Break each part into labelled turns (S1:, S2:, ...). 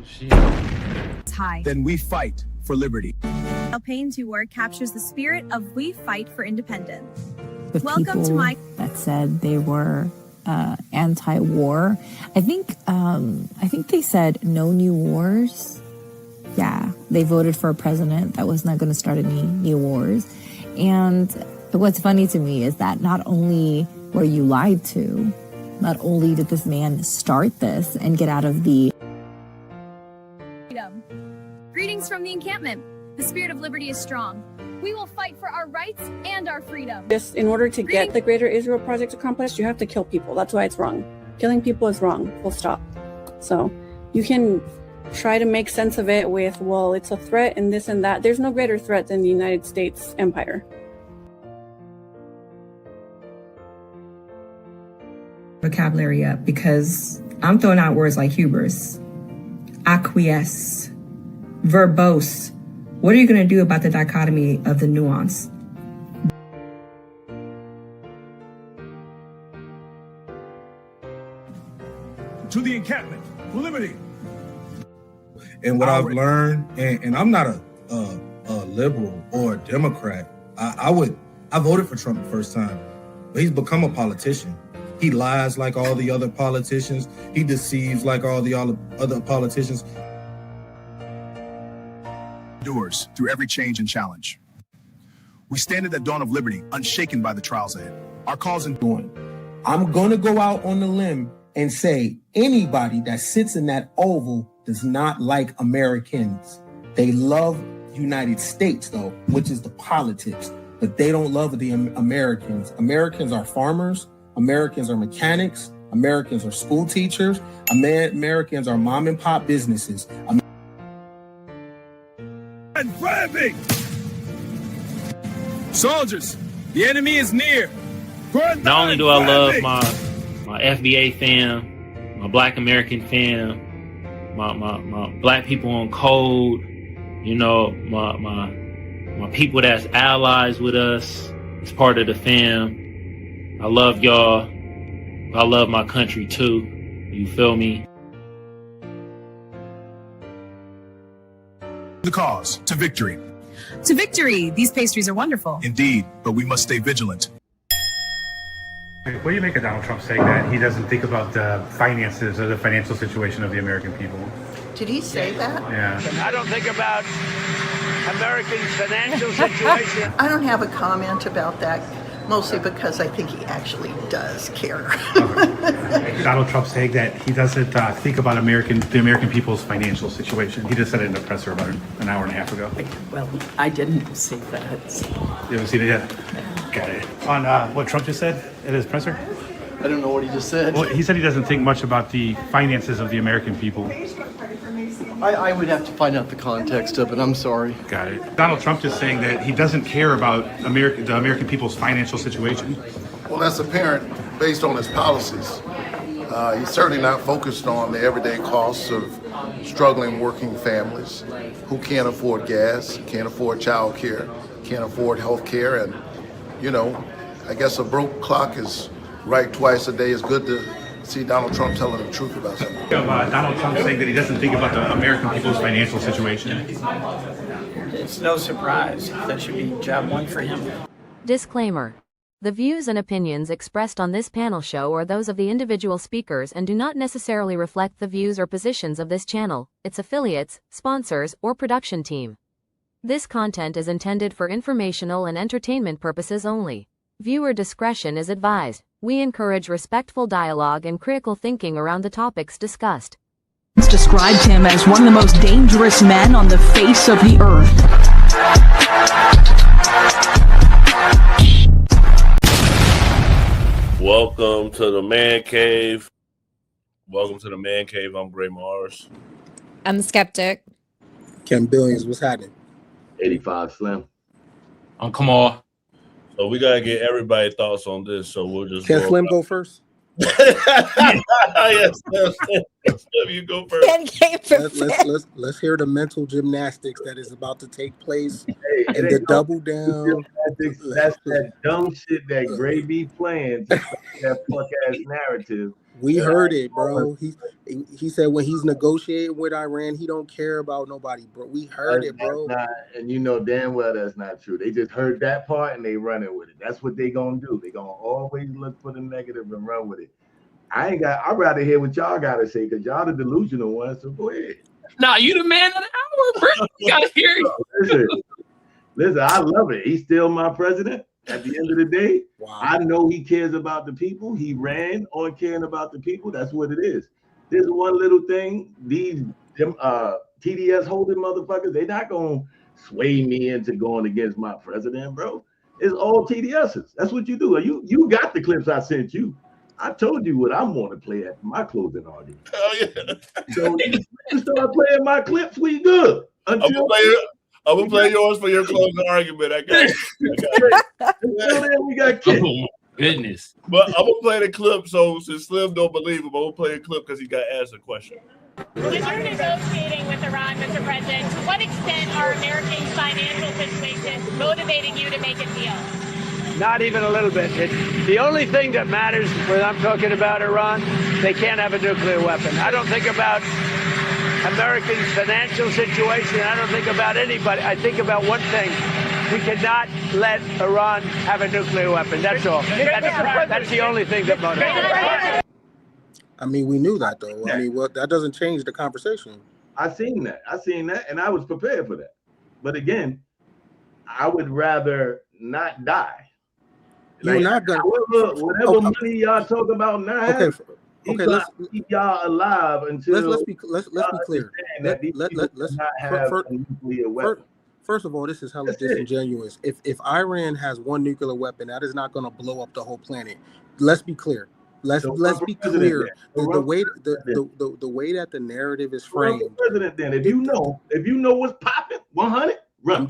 S1: shit.
S2: It's high.
S3: Then we fight for liberty.
S2: Alpane's work captures the spirit of we fight for independence.
S4: With
S2: Welcome to my
S4: that said they were anti-war. I think they said no new wars. Yeah, they voted for a president that was not going to start any new wars. And what's funny to me is that not only were you lied to, not only did this man start this and get out of the
S2: freedom. Greetings from the encampment. The spirit of liberty is strong. We will fight for our rights and our freedom.
S5: Just in order to get the Greater Israel Project accomplished, you have to kill people. That's why it's wrong. Killing people is wrong. Full stop. So you can try to make sense of it with, well, it's a threat and this and that. There's no greater threat than the United States empire.
S6: Vocabulary up, because I'm throwing out words like hubris, acquiesce, verbose. What are you going to do about the dichotomy of the nuance?
S3: To the encampment for liberty. And what I've learned, and I'm not a liberal or a Democrat. I voted for Trump the first time, but he's become a politician. He lies like all the other politicians. He deceives like all the other politicians.
S7: Endures through every change and challenge. We stand at the dawn of liberty, unshaken by the trials ahead. Our cause in doing.
S8: I'm going to go out on the limb and say anybody that sits in that oval does not like Americans. They love United States, though, which is the politics, but they don't love the Americans. Americans are farmers. Americans are mechanics. Americans are school teachers. Americans are mom and pop businesses.
S3: And grabbing! Soldiers, the enemy is near.
S1: Not only do I love my FBA fam, my Black American fam, my Black people on code, you know, my people that's allies with us, as part of the fam. I love y'all. I love my country too. You feel me?
S7: The cause to victory.
S2: To victory. These pastries are wonderful.
S7: Indeed, but we must stay vigilant.
S9: What do you make of Donald Trump saying that he doesn't think about the finances or the financial situation of the American people?
S10: Did he say that?
S9: Yeah.
S11: I don't think about Americans' financial situation.
S10: I don't have a comment about that, mostly because I think he actually does care.
S9: Okay. Donald Trump saying that he doesn't think about the American people's financial situation. He just said it in the presser about an hour and a half ago.
S10: Well, I didn't see that.
S9: You haven't seen it yet? Got it. On what Trump just said at his presser?
S12: I don't know what he just said.
S9: Well, he said he doesn't think much about the finances of the American people.
S12: I would have to find out the context of it. I'm sorry.
S9: Got it. Donald Trump just saying that he doesn't care about the American people's financial situation.
S13: Well, that's apparent based on his policies. He's certainly not focused on the everyday costs of struggling working families who can't afford gas, can't afford child care, can't afford health care. And, you know, I guess a broke clock is right twice a day. It's good to see Donald Trump telling the truth about something.
S9: Donald Trump saying that he doesn't think about the American people's financial situation.
S10: It's no surprise. That should be job one for him.
S14: Disclaimer. The views and opinions expressed on this panel show are those of the individual speakers and do not necessarily reflect the views or positions of this channel, its affiliates, sponsors, or production team. This content is intended for informational and entertainment purposes only. Viewer discretion is advised. We encourage respectful dialogue and critical thinking around the topics discussed.
S15: Described him as one of the most dangerous men on the face of the earth.
S16: Welcome to the Man Cave. Welcome to the Man Cave. I'm Gray Mars.
S17: I'm the Skeptic.
S8: Ken Billions, what's happening?
S18: 85 Slim.
S1: I'm Kamal.
S16: So we gotta get everybody's thoughts on this. So we'll just.
S8: Can Slim go first?
S16: Yes, Slim, you go first.
S8: Let's hear the mental gymnastics that is about to take place and the double down.
S18: That's that dumb shit that Gray be playing to that fuck ass narrative
S19: We heard it, bro. He said when he's negotiating with Iran, he don't care about nobody, bro. We heard it, bro.
S18: And you know damn well that's not true. They just heard that part and they running with it. That's what they gonna do. They gonna always look for the negative and run with it. I'd rather hear what y'all gotta say because y'all the delusional ones. So go ahead.
S1: Nah, you the man of the hour, bro. You gotta hear it.
S18: Listen, I love it. He's still my president. At the end of the day, I know he cares about the people. He ran on caring about the people. That's what it is. There's one little thing. These TDS holding motherfuckers, they're not gonna sway me into going against my president, bro. It's all TDSs. That's what you do. You got the clips I sent you. I told you what I'm going to play at my closing argument.
S16: Oh yeah.
S18: So you start playing my clips, we good.
S16: I'm gonna play yours for your closing argument. I got it.
S18: Until then, we got kicked.
S1: Oh, goodness.
S16: But I'm gonna play the clip. So since Slim don't believe him, I'm gonna play a clip because he got asked a question.
S20: When you're negotiating with Iran, Mr. President, to what extent are Americans' financial situations motivating you to make a deal?
S11: Not even a little bit. The only thing that matters when I'm talking about Iran, they can't have a nuclear weapon. I don't think about Americans' financial situation. I don't think about anybody. I think about one thing. We cannot let Iran have a nuclear weapon. That's all. That's the only thing that motivates.
S19: I mean, we knew that, though. I mean, well, that doesn't change the conversation.
S18: I seen that, and I was prepared for that. But again, I would rather not die.
S19: You're not gonna.
S18: Whatever money y'all talk about now. Okay, let's keep y'all alive until.
S19: Let's be clear. First of all, this is hella disingenuous. If Iran has one nuclear weapon, that is not going to blow up the whole planet. Let's be clear. Let's be clear. The way that the narrative is framed.
S18: President, then if you know what's popping, 100. Run.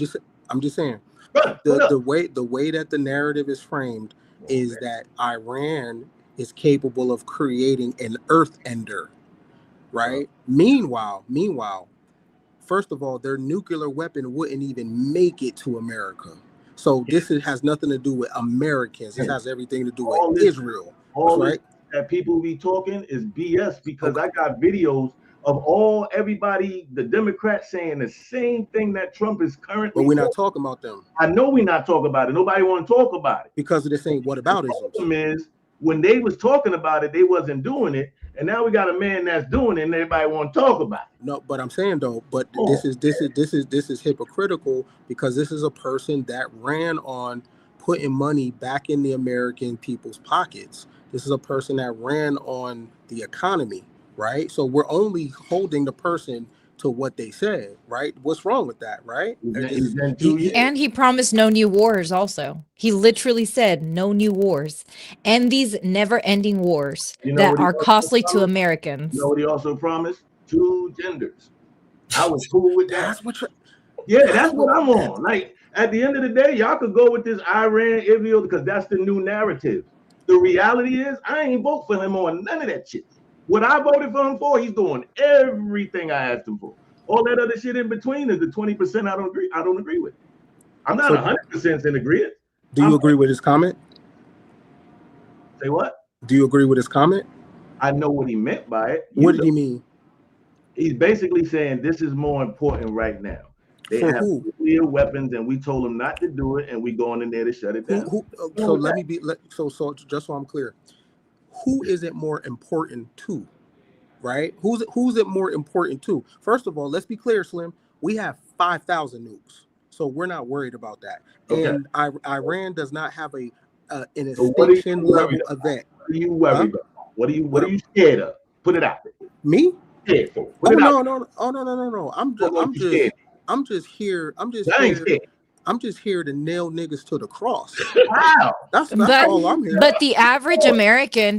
S19: I'm just saying. The way that the narrative is framed is that Iran is capable of creating an earth ender, right? Meanwhile, first of all, their nuclear weapon wouldn't even make it to America. So this has nothing to do with Americans. This has everything to do with Israel. Right?
S18: That people be talking is BS because I got videos of everybody, the Democrats saying the same thing that Trump is currently.
S19: But we're not talking about them.
S18: I know we're not talking about it. Nobody want to talk about it
S19: because of this ain't whataboutism.
S18: The problem is when they was talking about it, they wasn't doing it, and now we got a man that's doing it, and everybody want to talk about it.
S19: No, but I'm saying though, this is hypocritical because this is a person that ran on putting money back in the American people's pockets. This is a person that ran on the economy, right? So we're only holding the person to what they said, right? What's wrong with that, right?
S17: And he promised no new wars also. He literally said no new wars. And these never-ending wars that are costly to Americans.
S18: You know what he also promised? 2 genders. I was cool with that. That's what I'm on. Like, at the end of the day, y'all could go with this Iran, Israel, because that's the new narrative. The reality is, I ain't vote for him on none of that shit. What I voted for him for, he's doing everything I asked him for. All that other shit in between is the 20% I don't agree with. I'm not 100% in agreement.
S19: Do you agree with his comment?
S18: Say what?
S19: Do you agree with his comment?
S18: I know what he meant by it.
S19: What did he mean?
S18: He's basically saying this is more important right now. They have nuclear weapons, and we told them not to do it, and we going in there to shut it down.
S19: So just so I'm clear, who is it more important to, right? Who's it more important to? First of all, let's be clear, Slim. We have 5,000 nukes, so we're not worried about that. Okay. And Iran does not have an extinction level event.
S18: What are you worried about? What are you scared of? Put it out there.
S19: Me?
S18: Scared for?
S19: No. I'm just here to nail niggas to the cross.
S18: Wow.
S19: That's all I'm here.
S17: But the average American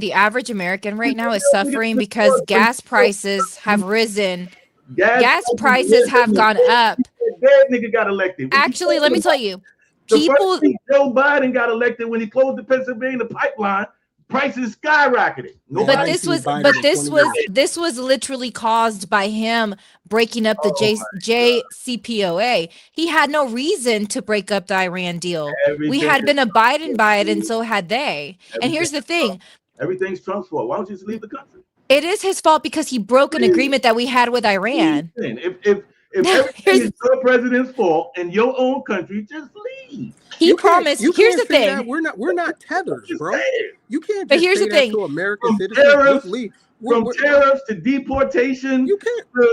S17: right now is suffering because gas prices have risen. Gas prices have gone up.
S18: Dead nigga got elected.
S17: Actually, let me tell you,
S18: Joe Biden got elected when he closed the Pennsylvania pipeline. Prices skyrocketed.
S17: But this was literally caused by him breaking up the JCPOA. He had no reason to break up the Iran deal. We had been abiding by it, and so had they. And here's the thing.
S18: Everything's Trump's fault. Why don't you just leave the country?
S17: It is his fault because he broke an agreement that we had with Iran.
S18: If everything is your president's fault in your own country, just leave.
S17: He promised. Here's the
S19: say
S17: thing.
S19: that. We're not tethers, bro. You can't
S17: But
S19: just
S17: here's
S19: say
S17: the
S19: that
S17: thing.
S19: to American
S18: From
S19: citizens.
S18: tariffs,
S19: Just leave.
S18: Tariffs to deportation,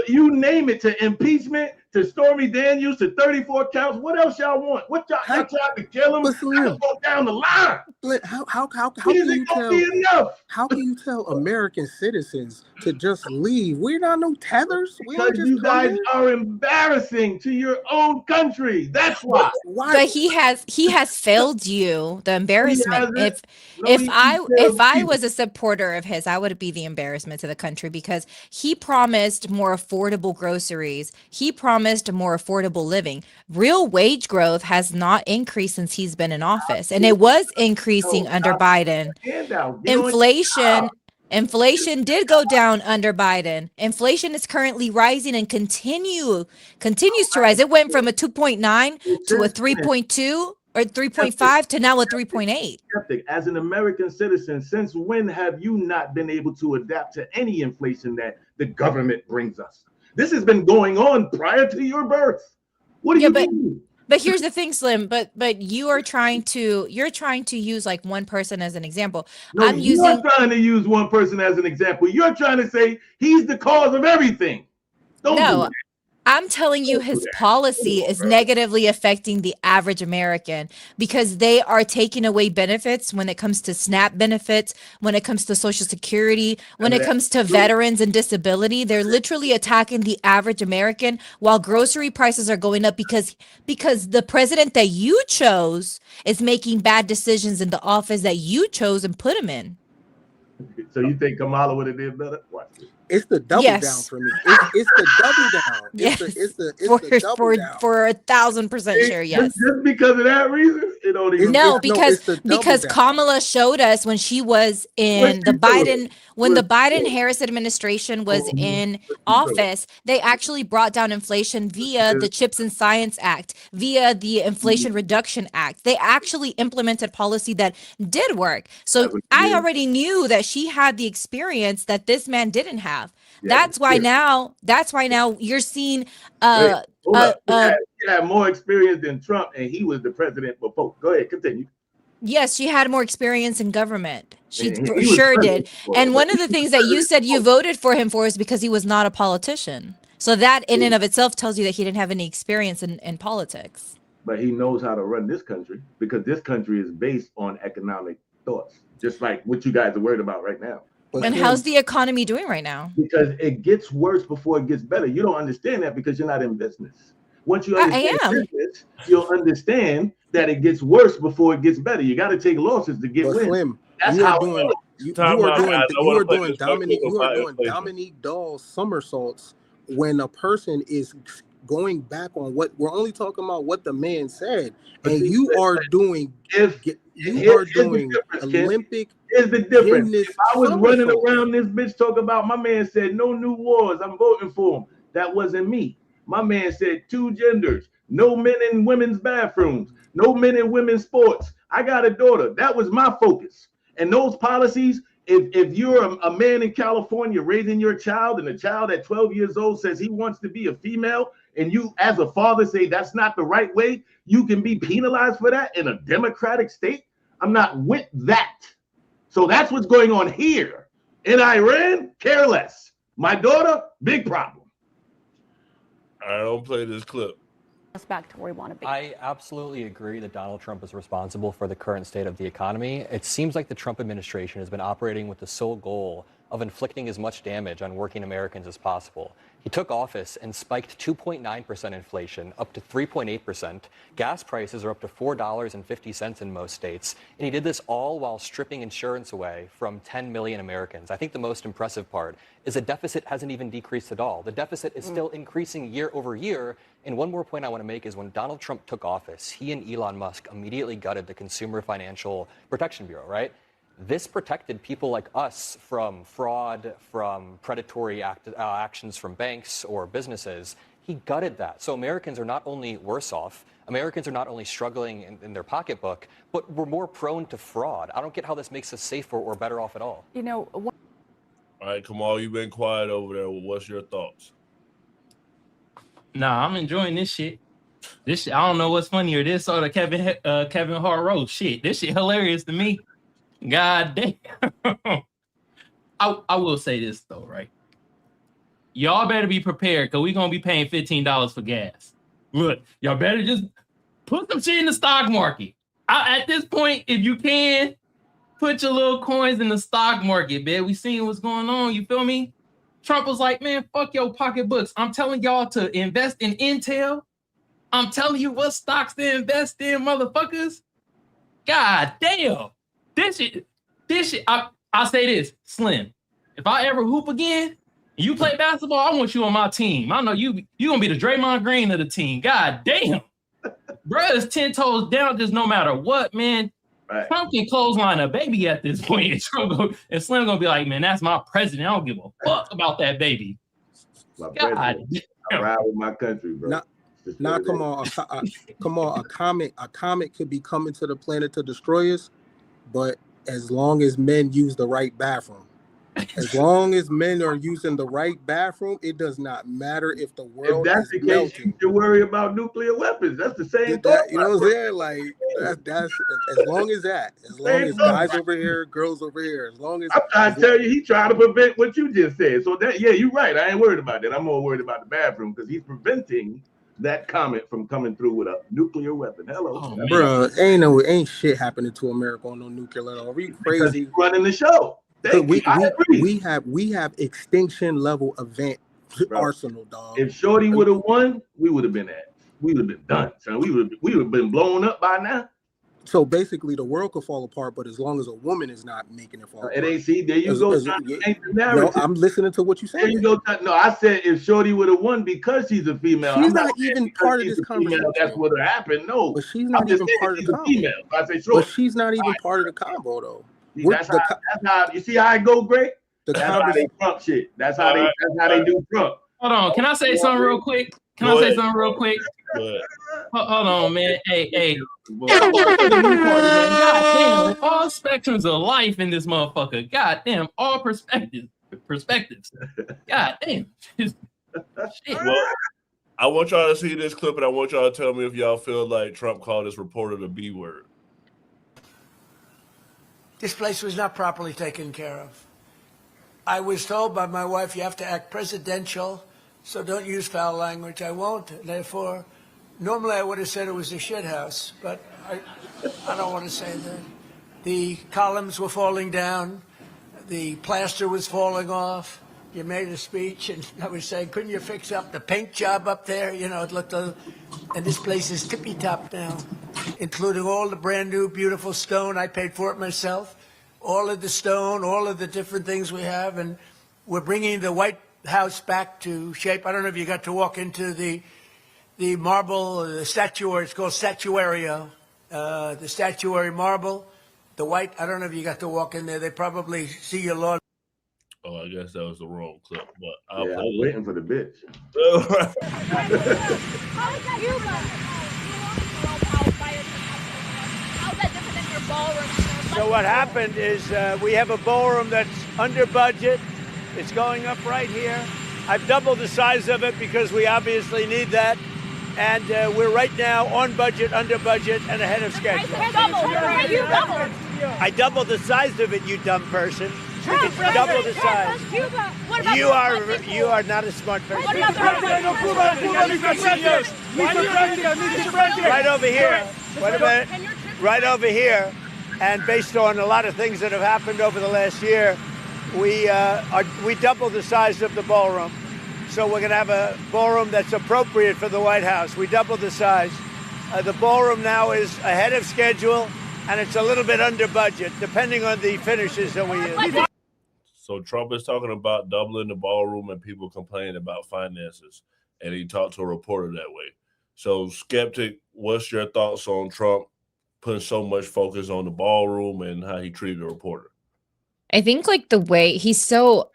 S18: you name it, to impeachment, to Stormy Daniels, to 34 counts. What else y'all want? What y'all tried to kill him? Let's go down the line.
S19: How can you tell? How can you tell American citizens to just leave? We're not no tethers. We don't
S18: Because
S19: just
S18: you
S19: come
S18: guys
S19: here.
S18: are embarrassing to your own country. That's why.
S17: But he has failed you. The embarrassment.
S18: hasn't.
S17: If
S18: he
S17: I was a supporter of his, I would be the embarrassment to the country because he promised more affordable groceries. He promised more affordable living. Real wage growth has not increased since he's been in office, and it was increasing under Biden. Inflation did go down under Biden. Inflation is currently rising and continues to rise. It went from a 2.9 to a 3.2 or 3.5 to now a 3.8.
S18: As an American citizen, since when have you not been able to adapt to any inflation that the government brings us? This has been going on prior to your birth. What do you mean?
S17: But here's the thing, Slim. But you're trying to use like one person as an example.
S18: No, you're trying to use one person as an example. You're trying to say he's the cause of everything. Don't do that.
S17: I'm telling you, his policy is negatively affecting the average American because they are taking away benefits when it comes to SNAP benefits, when it comes to Social Security, when it comes to veterans and disability. They're literally attacking the average American while grocery prices are going up because the president that you chose is making bad decisions in the office that you chose and put him in.
S18: So you think Kamala would have did better? Watch this.
S19: It's the double down for me. It's the double down.
S17: Yes.
S19: It's the double down.
S17: For 1,000% sure, yes.
S18: Just because of that reason? It don't even
S17: because Kamala showed us when she was in the Biden-Harris administration was in office, they actually brought down inflation via the Chips and Science Act, via the Inflation Reduction Act. They actually implemented policy that did work. So I already knew that she had the experience that this man didn't have. That's why now you're seeing
S18: he had more experience than Trump, and he was the president before. Go ahead, continue.
S17: Yes, she had more experience in government. She sure did. And one of the things that you said you voted for him for is because he was not a politician. So that in and of itself tells you that he didn't have any experience in politics.
S18: But he knows how to run this country because this country is based on economic thoughts, just like what you guys are worried about right now.
S17: And how's the economy doing right now?
S18: Because it gets worse before it gets better. You don't understand that because you're not in business. Once you understand business, you'll understand that it gets worse before it gets better. You got to take losses to get wins.
S19: Slim,
S18: That's
S19: you
S18: how
S19: are doing Dominique Dawes somersaults when a person is going back on what we're only talking about what the man said, and you are doing Olympic.
S18: Here's the difference. If I was running around this bitch talking about my man said no new wars, I'm voting for him. That wasn't me. My man said 2 genders, no men in women's bathrooms, no men in women's sports. I got a daughter. That was my focus. And those policies, if you're a man in California raising your child and a child at 12 years old says he wants to be a female, and you as a father say that's not the right way, you can be penalized for that in a democratic state. I'm not with that. So that's what's going on here. In Iran, care less. My daughter, big problem.
S16: I don't play this clip.
S21: Us back to where we want to be.
S22: I absolutely agree that Donald Trump is responsible for the current state of the economy. It seems like the Trump administration has been operating with the sole goal of inflicting as much damage on working Americans as possible. He took office and spiked 2.9% inflation up to 3.8%. Gas prices are up to $4.50 in most states. And he did this all while stripping insurance away from 10 million Americans. I think the most impressive part is the deficit hasn't even decreased at all. The deficit is still increasing year over year. And one more point I want to make is when Donald Trump took office, he and Elon Musk immediately gutted the Consumer Financial Protection Bureau, right? This protected people like us from fraud, from predatory actions from banks or businesses. He gutted that. So Americans are not only worse off, Americans are not only struggling in their pocketbook, but we're more prone to fraud. I don't get how this makes us safer or better off at all.
S21: You know,
S16: All right, Kamal, you've been quiet over there. What's your thoughts?
S1: Nah, I'm enjoying this shit. This shit, I don't know what's funnier, this or the Kevin Hart roast shit. This shit hilarious to me. God damn. I will say this though, right? Y'all better be prepared because we're gonna be paying $15 for gas. Look, y'all better just put some shit in the stock market. At this point, if you can, put your little coins in the stock market, man. We seeing what's going on. You feel me? Trump was like, man, fuck your pocketbooks. I'm telling y'all to invest in Intel. I'm telling you what stocks to invest in, motherfuckers. God damn. This shit. I'll say this, Slim. If I ever hoop again, and you play basketball, I want you on my team. I know you gonna be the Draymond Green of the team. God damn. Bruh is 10 toes down just no matter what, man. Right. Trump can clothesline a baby at this point. And Slim gonna be like, man, that's my president. I don't give a fuck about that baby.
S18: My president. I ride with my country, bro.
S19: Now, come on. A comet could be coming to the planet to destroy us, but as long as men use the right bathroom. As long as men are using the right bathroom, it does not matter if the world
S18: if that's
S19: is
S18: the
S19: melting.
S18: case, you should worry about nuclear weapons. That's the same thing.
S19: You know what I'm saying? Like that's as long as guys over here, girls over here, as long as
S18: I tell you, he trying to prevent what you just said. So that you're right. I ain't worried about that. I'm more worried about the bathroom because he's preventing that comet from coming through with a nuclear weapon. Hello,
S19: bro. Ain't shit happening to America on no nuclear level. Are you crazy?
S18: Because he's running the show.
S19: We have extinction level event arsenal, dog.
S18: If Shorty would have won, we would have been done. So we would have been blown up by now.
S19: So basically, the world could fall apart, but as long as a woman is not making it fall apart.
S18: It ain't. See, there you go.
S19: No, I'm listening to what you said.
S18: There you go. No, I said if Shorty would have won because she's a female.
S19: She's not even part of this conversation.
S18: That's what happened. No,
S19: but she's not even part of the combo.
S18: I say Shorty.
S19: But she's not even part of the combo, though.
S18: That's how you see how I go, Greg. That's how they Trump shit. That's how they do Trump.
S1: Hold on, can I say something real quick? Hold on, man. Hey. God damn, all spectrums of life in this motherfucker. God damn, all perspectives. God damn. Shit.
S16: Well, I want y'all to see this clip, and I want y'all to tell me if y'all feel like Trump called this reporter the B word.
S4: This place was not properly taken care of. I was told by my wife, you have to act presidential, so don't use foul language. I won't. Therefore, normally I would have said it was a shit house, but I don't want to say that. The columns were falling down. The plaster was falling off. You made a speech, and I was saying, couldn't you fix up the paint job up there? You know, it looked and this place is tippy-top now, including all the brand new, beautiful stone. I paid for it myself. All of the stone, all of the different things we have, and we're bringing the White House back to shape. I don't know if you got to walk into the marble, the statuary. It's called Statuario, the statuary marble, the white. I don't know if you got to walk in there. They probably see your lawn.
S16: Oh, I guess that was the wrong clip, but
S18: I was waiting for the bitch.
S11: So what happened is we have a ballroom that's under budget. It's going up right here. I've doubled the size of it because we obviously need that. And we're right now on budget, under budget, and ahead of schedule. I doubled the size of it, you dumb person. It's double the size. You are not a smart person. Right over here. Wait a minute. Right over here. And based on a lot of things that have happened over the last year, we doubled the size of the ballroom. So we're going to have a ballroom that's appropriate for the White House. We doubled the size. The ballroom now is ahead of schedule, and it's a little bit under budget, depending on the finishes that we use.
S16: So Trump is talking about doubling the ballroom and people complaining about finances, and he talked to a reporter that way. So, Skeptic, what's your thoughts on Trump putting so much focus on the ballroom and how he treated the reporter?
S17: I think like the way he's so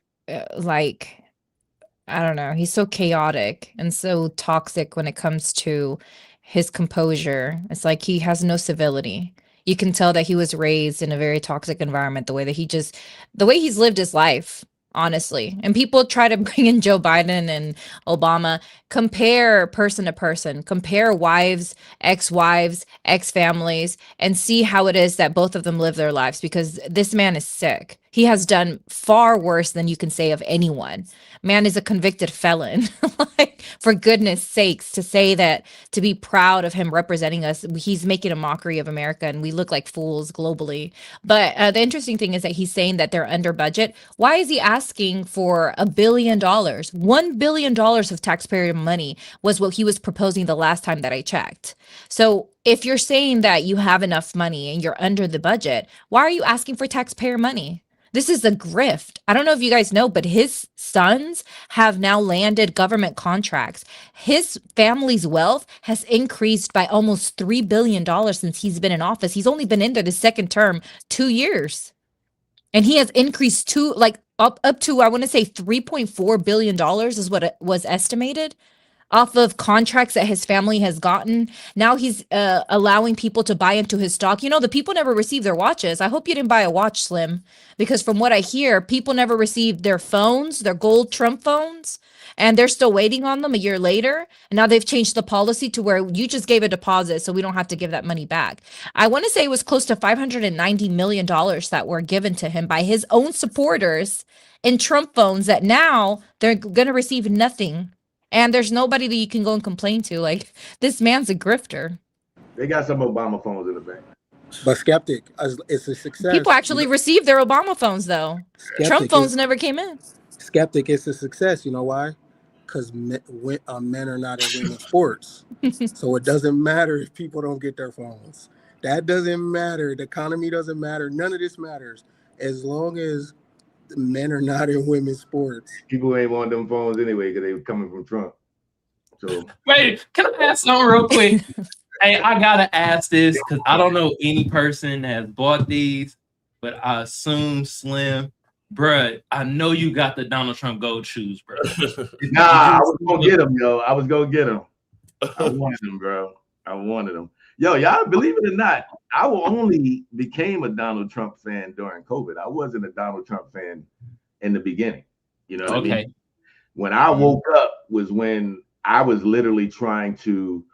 S17: I don't know. He's so chaotic and so toxic when it comes to his composure. It's like he has no civility. You can tell that he was raised in a very toxic environment, the way he's lived his life, honestly. And people try to bring in Joe Biden and Obama, compare person to person, compare wives, ex-wives, ex-families, and see how it is that both of them live their lives, because this man is sick. He has done far worse than you can say of anyone. Man is a convicted felon. Like, for goodness sakes, to say that, to be proud of him representing us, he's making a mockery of America and we look like fools globally. But the interesting thing is that he's saying that they're under budget. Why is he asking for $1 billion? $1 billion of taxpayer money was what he was proposing the last time that I checked. So if you're saying that you have enough money and you're under the budget, why are you asking for taxpayer money? This is a grift. I don't know if you guys know, but his sons have now landed government contracts. His family's wealth has increased by almost $3 billion since he's been in office. He's only been in there the second term, 2 years. And he has increased up to, I want to say $3.4 billion is what it was estimated, off of contracts that his family has gotten. Now he's allowing people to buy into his stock. You know, the people never receive their watches. I hope you didn't buy a watch, Slim, because from what I hear, people never received their phones, their gold Trump phones, and they're still waiting on them a year later. And now they've changed the policy to where you just gave a deposit, so we don't have to give that money back. I want to say it was close to $590 million that were given to him by his own supporters in Trump phones that now they're going to receive nothing. And there's nobody that you can go and complain to. Like, this man's a grifter.
S18: They got some Obama phones in the bank.
S19: But Skeptic, it's a success.
S17: People actually received their Obama phones, though. Trump phones never came in.
S19: Skeptic, it's a success. You know why? Because men are not in women's sports. So it doesn't matter if people don't get their phones. That doesn't matter. The economy doesn't matter. None of this matters. As long as men are not in women's sports.
S18: People ain't want them phones anyway because they were coming from Trump. So
S1: wait, can I ask something real quick? Hey, I gotta ask this because I don't know any person that has bought these, but I assume Slim, bruh, I know you got the Donald Trump gold shoes, bro.
S18: Nah, I was gonna get them, yo. I was gonna get them. I wanted them, bro. I wanted them. Yo, y'all believe it or not, I only became a Donald Trump fan during COVID. I wasn't a Donald Trump fan in the beginning. You know what I mean? When I woke up was when I was literally trying to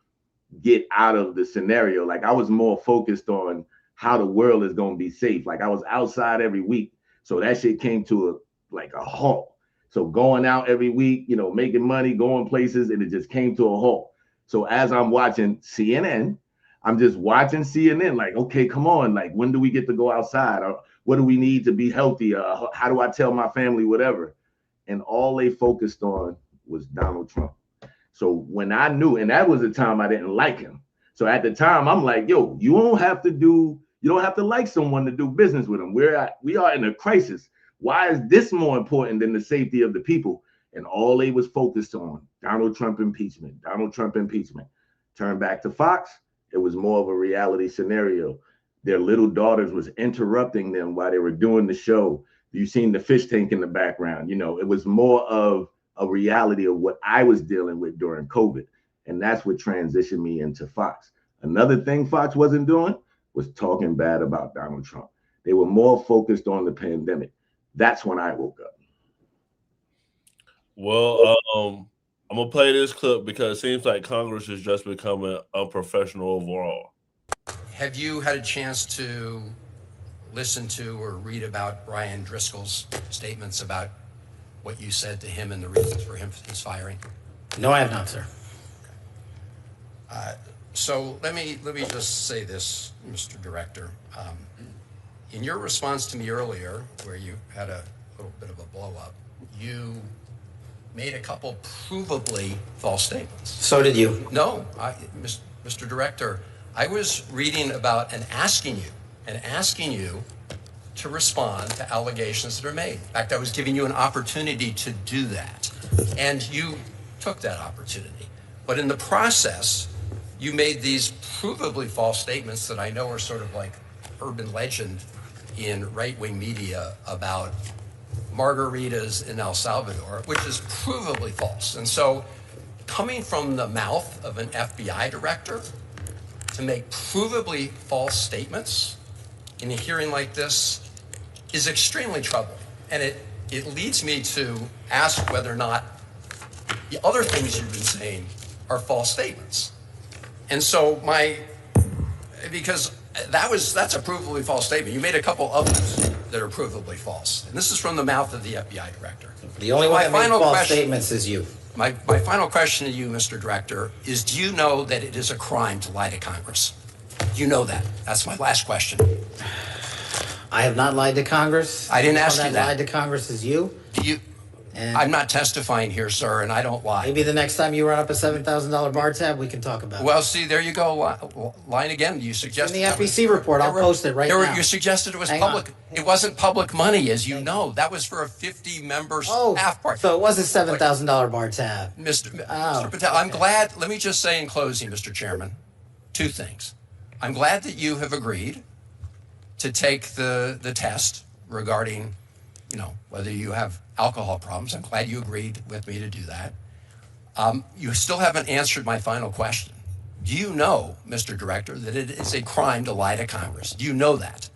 S18: get out of the scenario. Like, I was more focused on how the world is going to be safe. Like, I was outside every week. So that shit came to a halt. So going out every week, you know, making money, going places, and it just came to a halt. So as I'm watching CNN, I'm just watching CNN, like, okay, come on, like, when do we get to go outside? Or what do we need to be healthy? How do I tell my family, whatever? And all they focused on was Donald Trump. So when I knew, and that was the time I didn't like him. So at the time, I'm like, yo, you don't have to like someone to do business with them. We are in a crisis. Why is this more important than the safety of the people? And all they was focused on, Donald Trump impeachment, Donald Trump impeachment. Turn back to Fox, it was more of a reality scenario. Their little daughters was interrupting them while they were doing the show. You seen the fish tank in the background. You know, it was more of a reality of what I was dealing with during COVID. And that's what transitioned me into Fox. Another thing Fox wasn't doing was talking bad about Donald Trump. They were more focused on the pandemic. That's when I woke up.
S16: Well, I'm gonna play this clip because it seems like Congress is just becoming unprofessional overall.
S5: Have you had a chance to listen to or read about Brian Driscoll's statements about what you said to him and the reasons for his firing?
S6: No, I have not, sir.
S5: So let me just say this, Mr. Director. In your response to me earlier, where you had a little bit of a blow up, you made a couple provably false statements.
S6: So did you.
S5: No, Mr. Director, I was reading about and asking you to respond to allegations that are made. In fact, I was giving you an opportunity to do that, and you took that opportunity. But in the process, you made these provably false statements that I know are sort of like urban legend in right-wing media about margaritas in El Salvador, which is provably false. And so coming from the mouth of an FBI director to make provably false statements in a hearing like this is extremely troubling. And it leads me to ask whether or not the other things you've been saying are false statements. And so because that's a provably false statement. You made a couple others that are provably false. And this is from the mouth of the FBI director.
S3: The only one that made false statements is you.
S5: My final question to you, Mr. Director, is do you know that it is a crime to lie to Congress? Do you know that? That's my last question.
S3: I have not lied to Congress.
S5: I didn't ask you that.
S3: Lied to Congress is you.
S5: Do you? I'm not testifying here, sir, and I don't lie.
S3: Maybe the next time you run up a $7,000 bar tab, we can talk about it.
S5: Well, see, there you go. Lying again. You suggested
S3: in the FEC report. I'll post it right now.
S5: You suggested it was public. It wasn't public money, as you know. That was for a 50-member staff party.
S3: So it was a $7,000 bar tab.
S5: Mr. Patel, I'm glad. Let me just say in closing, Mr. Chairman, two things. I'm glad that you have agreed to take the test regarding, whether you have alcohol problems. I'm glad you agreed with me to do that. You still haven't answered my final question. Do you know, Mr. Director, that it is a crime to lie to Congress? Do you know that?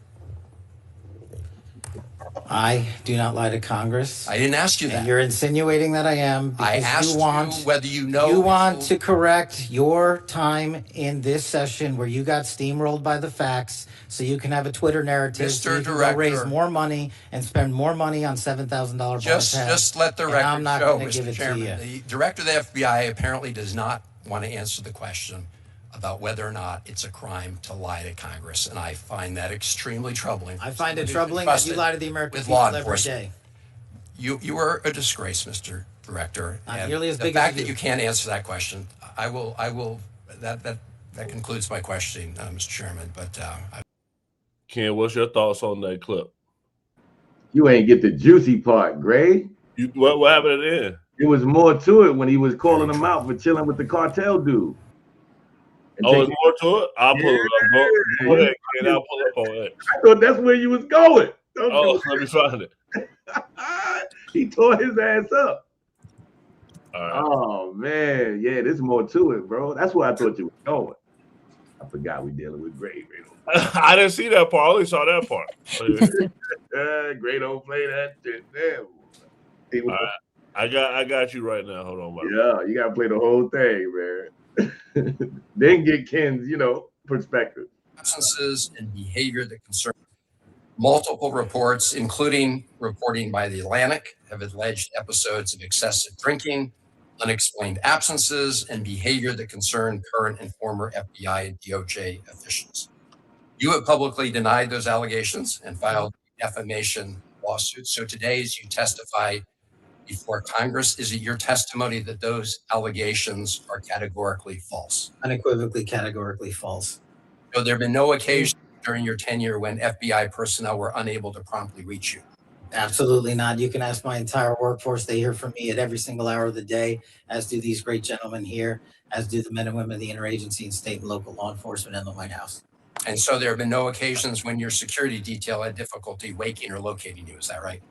S3: I do not lie to Congress.
S5: I didn't ask you that.
S3: And you're insinuating that I am.
S5: I asked you whether you know.
S3: You want to correct your time in this session where you got steamrolled by the facts so you can have a Twitter narrative.
S5: Mr.
S3: So
S5: Director,
S3: raise more money and spend more money on $7,000 bar tabs.
S5: Just let the record
S3: I'm not
S5: show,
S3: going to give
S5: Mr.
S3: it
S5: Chairman.
S3: to you.
S5: The Director of the FBI apparently does not want to answer the question about whether or not it's a crime to lie to Congress, and I find that extremely troubling.
S3: I find it troubling that you lie to the American people every day.
S5: You are a disgrace, Mr. Director.
S3: Not nearly as big as
S5: the fact that you can't answer that question, I will. That concludes my questioning, Mr. Chairman. But
S16: Ken, what's your thoughts on that clip?
S18: You ain't get the juicy part, Gray.
S16: What happened then?
S18: It was more to it when he was calling them out for chilling with the cartel dude.
S16: Oh, there's more to it? I'll pull it up. Go ahead, Ken. I'll pull up on it.
S18: I thought that's where you was going.
S16: Let me find it.
S18: He tore his ass up.
S16: All right.
S18: Oh, man. Yeah, there's more to it, bro. That's where I thought you were going. I forgot we dealing with Gray.
S16: I didn't see that part. I only saw that part.
S18: Gray don't play that shit. Damn.
S16: All right. I got you right now. Hold on, buddy.
S18: Yeah, you got to play the whole thing, man. Then get Ken's, perspective.
S5: Absences and behavior that concern multiple reports, including reporting by The Atlantic, have alleged episodes of excessive drinking, unexplained absences, and behavior that concern current and former FBI and DOJ officials. You have publicly denied those allegations and filed defamation lawsuits. So today, as you testify before Congress, is it your testimony that those allegations are categorically false?
S3: Unequivocally, categorically false.
S5: So there have been no occasion during your tenure when FBI personnel were unable to promptly reach you?
S3: Absolutely not. You can ask my entire workforce. They hear from me at every single hour of the day, as do these great gentlemen here, as do the men and women of the interagency and state and local law enforcement and the White House.
S5: And so there have been no occasions when your security detail had difficulty waking or locating you. Is that right?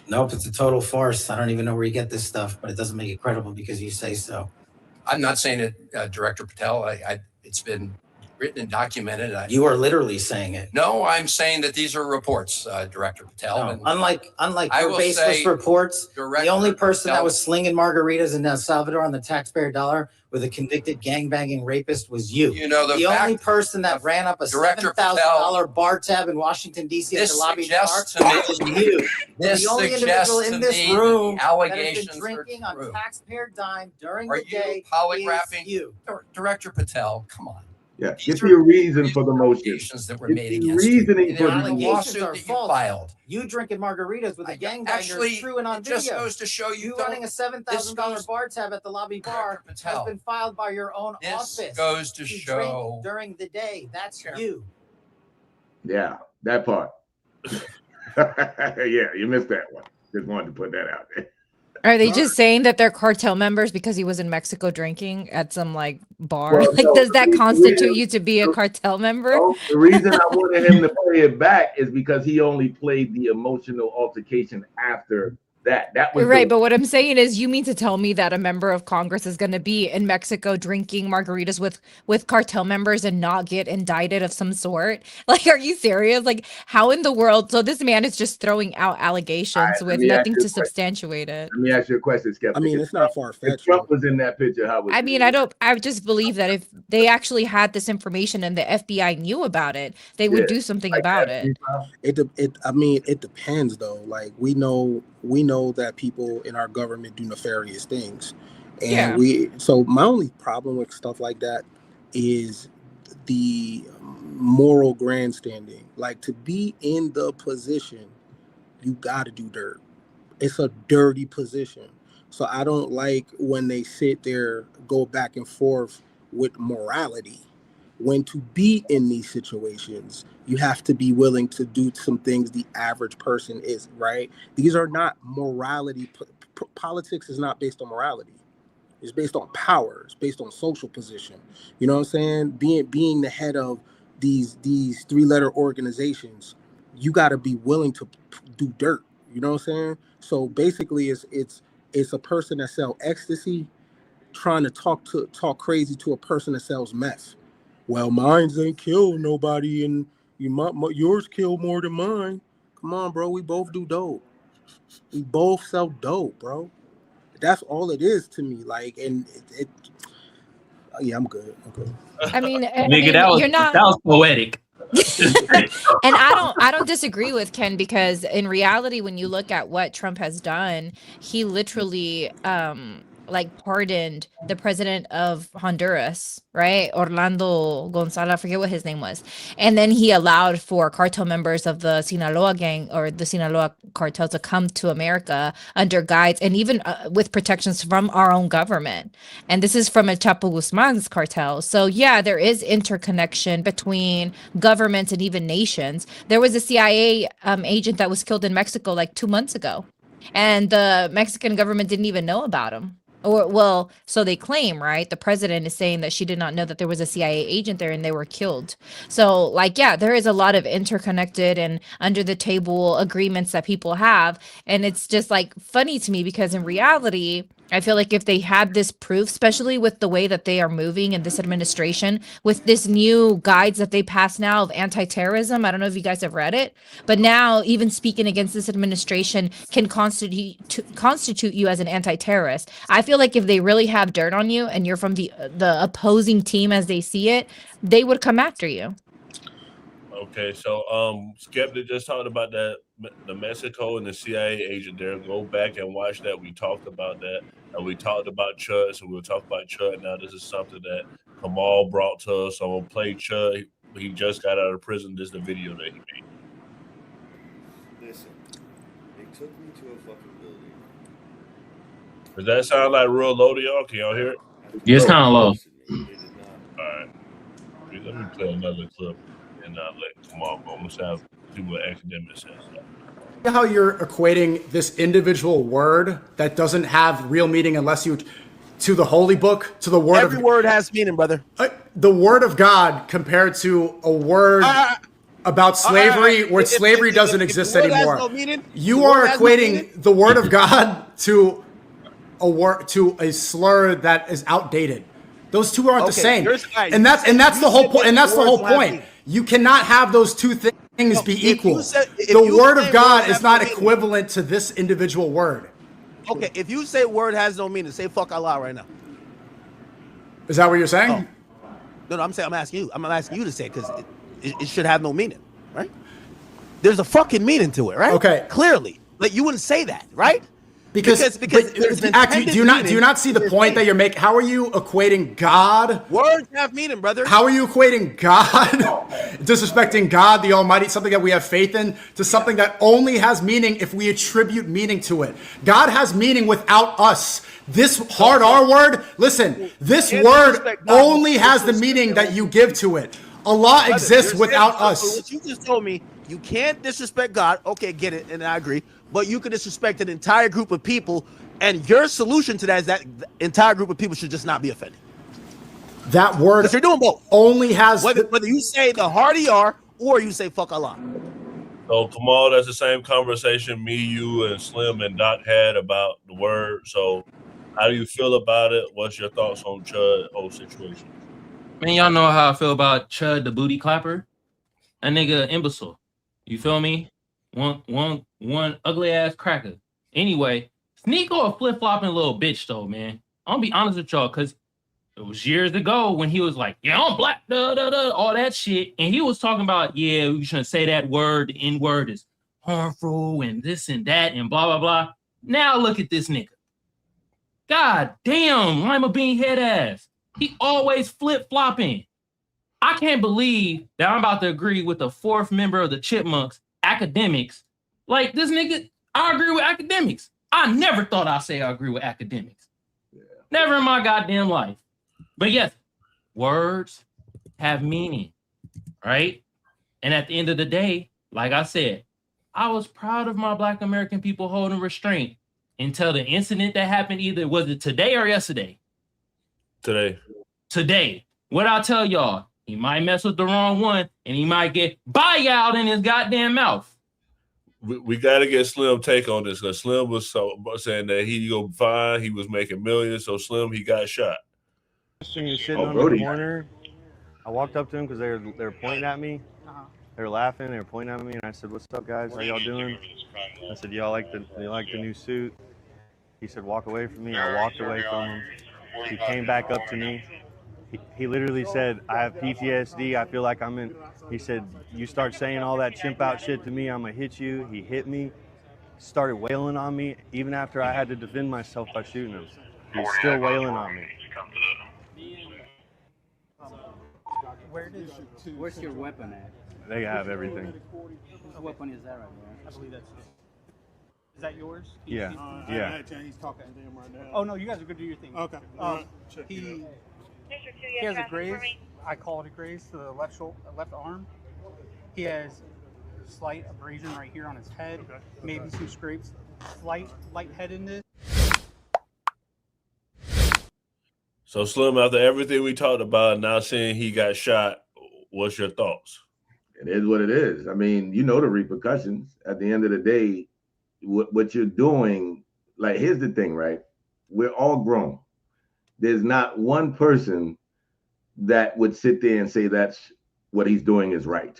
S3: Nope, it's a total farce. I don't even know where you get this stuff, but it doesn't make it credible because you say so.
S5: I'm not saying it, Director Patel. It's been written and documented.
S3: You are literally saying it.
S5: No, I'm saying that these are reports, Director Patel.
S3: No,
S5: and
S3: unlike your baseless reports, the only person that was slinging margaritas in El Salvador on the taxpayer dollar with a convicted gangbanging rapist was you. The only person that ran up a $7,000 bar tab in Washington, D.C. at the lobby bar was you. The only individual in this room that has been drinking on taxpayer dime during the day is you.
S5: Director Patel, come on.
S18: Yeah, get your reason for the motion.
S5: That were made against
S18: reasoning
S3: the
S18: for
S3: allegations are
S5: you
S3: false.
S5: filed.
S3: You drinking margaritas with a gangbanger is true and on video.
S5: Just goes to show you
S3: running a $7,000 bar tab at the lobby bar has been filed by your own office.
S5: This goes to show
S3: during the day. That's you.
S18: Yeah, that part. Yeah, you missed that one. Just wanted to put that out there.
S17: Are they just saying that they're cartel members because he was in Mexico drinking at some like bar?
S18: Well,
S17: Like,
S18: no,
S17: does that
S18: the
S17: constitute
S18: reason,
S17: you to be a cartel member?
S18: no, the reason I wanted him to play it back is because he only played the emotional altercation after that. That was
S17: Right, but what I'm saying is, you mean to tell me that a member of Congress is going to be in Mexico drinking margaritas with cartel members and not get indicted of some sort? Like, are you serious? Like, how in the world? So this man is just throwing out allegations with nothing to substantiate it.
S18: Let me ask you a question, Skeptic.
S19: I mean, it's not far-fetched.
S18: If Trump was in that picture, how would
S17: I mean, I just believe that if they actually had this information and the FBI knew about it, they would do something about it.
S19: I mean, it depends though. Like we know that people in our government do nefarious things, and so my only problem with stuff like that is the moral grandstanding. Like, to be in the position, you got to do dirt. It's a dirty position. So I don't like when they sit there, go back and forth with morality. When to be in these situations, you have to be willing to do some things the average person isn't, right? These are not morality. Politics is not based on morality. It's based on power. It's based on social position. You know what I'm saying? Being the head of these three-letter organizations, you got to be willing to do dirt. You know what I'm saying? So basically, it's a person that sells ecstasy trying to talk crazy to a person that sells meth. Well, mine ain't killed nobody, and yours killed more than mine. Come on, bro. We both do dope. We both sell dope, bro. That's all it is to me. Like, and it yeah, I'm good.
S17: I mean,
S1: Nigga, that was poetic.
S17: And I don't disagree with Ken, because in reality, when you look at what Trump has done, he literally like pardoned the president of Honduras, right? Orlando Gonzalez, I forget what his name was. And then he allowed for cartel members of the Sinaloa gang or the Sinaloa cartel to come to America under guides and even with protections from our own government. And this is from a Chapo Guzman's cartel. So yeah, there is interconnection between governments and even nations. There was a CIA agent that was killed in Mexico like 2 months ago, and the Mexican government didn't even know about him. Or, well, so they claim, right? The president is saying that she did not know that there was a CIA agent there and they were killed. So, like, yeah, there is a lot of interconnected and under the table agreements that people have. And it's just like funny to me, because in reality, I feel like if they had this proof, especially with the way that they are moving in this administration, with this new guides that they pass now of anti-terrorism, I don't know if you guys have read it, but now even speaking against this administration can constitute you as an anti-terrorist. I feel like if they really have dirt on you and you're from the opposing team as they see it, they would come after you.
S16: Okay, so Skeptic just talked about that, the Mexico and the CIA agent there. Go back and watch that. We talked about that, and we talked about Chud, so we'll talk about Chud now. This is something that Kamal brought to us. So I'm gonna play Chud. He just got out of prison. This is the video that he made.
S2: Listen, they took me to a fucking building.
S16: Does that sound like real low to y'all? Can y'all hear it?
S1: Yeah, it's kind of low.
S16: All right. Let me play another clip and let Kamal go. Let's have people with academic sense.
S6: How you're equating this individual word that doesn't have real meaning unless you to the holy book, to the word.
S23: Every word has meaning, brother.
S6: The word of God compared to a word about slavery, where slavery doesn't exist anymore. You are equating the word of God to a slur that is outdated. Those two aren't the same. And that's the whole point. And that's the whole point. You cannot have those two things be equal. The word of God is not equivalent to this individual word.
S23: Okay, if you say word has no meaning, say fuck Allah right now.
S6: Is that what you're saying?
S23: No, I'm asking you. I'm asking you to say it, because it should have no meaning, right? There's a fucking meaning to it, right?
S6: Okay.
S23: Clearly. Like, you wouldn't say that, right? Because
S6: do you not see the point that you're making? How are you equating God?
S23: Words have meaning, brother.
S6: How are you equating God, disrespecting God, the Almighty, something that we have faith in, to something that only has meaning if we attribute meaning to it? God has meaning without us. This hard R word, listen, this word only has the meaning that you give to it. Allah exists without us.
S23: What you just told me, you can't disrespect God. Okay, get it, and I agree. But you can disrespect an entire group of people And your solution to that is that the entire group of people should just not be offended.
S6: That word,
S23: because you're doing both,
S6: only has
S23: whether you say the hardy are or you say fuck Allah.
S16: So Kamal, that's the same conversation me, you, and Slim and Doc had about the word. So how do you feel about it? What's your thoughts on Chud whole situation?
S1: Man, y'all know how I feel about Chud the booty clapper. That nigga imbecile. You feel me? One ugly ass cracker. Anyway, Sneeko a flip flopping little bitch though, man. I'm gonna be honest with y'all, cause it was years ago when he was like, yeah, I'm black, all that shit. And he was talking about, yeah, you shouldn't say that word. The N-word is harmful and this and that and blah, blah, blah. Now look at this nigga. God damn, lima bean head ass. He always flip-flopping. I can't believe that I'm about to agree with the fourth member of the Chipmunks, academics. Like, this nigga, I agree with academics. I never thought I'd say I agree with academics. Yeah. Never in my goddamn life. But yes, words have meaning, right? And at the end of the day, like I said, I was proud of my Black American people holding restraint until the incident that happened, either was it today or yesterday? Today. What I tell y'all, he might mess with the wrong one and he might get buyout in his goddamn mouth.
S16: We got to get Slim take on this because Slim was saying that he go fine, he was making millions, so Slim, he got shot.
S7: He was sitting on the corner. I walked up to him because they were pointing at me. They were laughing. They were pointing at me, and I said, "What's up, guys? How y'all doing?" I said, "Y'all like the new suit?" He said, "Walk away from me." I walked away from him. He came back up to me. He literally said, "I have PTSD. I feel like I'm in." He said, "You start saying all that chimp out shit to me, I'm gonna hit you." He hit me, started wailing on me, even after I had to defend myself by shooting him. He's still wailing on me.
S12: Where's your weapon at?
S7: They have everything.
S12: Whose weapon is that right there?
S13: I believe that's it. Is that yours?
S7: Yeah.
S13: Yeah. He's talking to him right now. Oh no, you guys are good to do your thing. Okay. He has a graze. I call it a graze to the left arm. He has slight abrasion right here on his head. Okay. Maybe some scrapes. Slight lightheadedness.
S16: So Slim, after everything we talked about, now seeing he got shot, what's your thoughts?
S18: It is what it is. I mean, you know the repercussions. At the end of the day, what you're doing, like, here's the thing, right? We're all grown. There's not one person that would sit there and say that's what he's doing is right.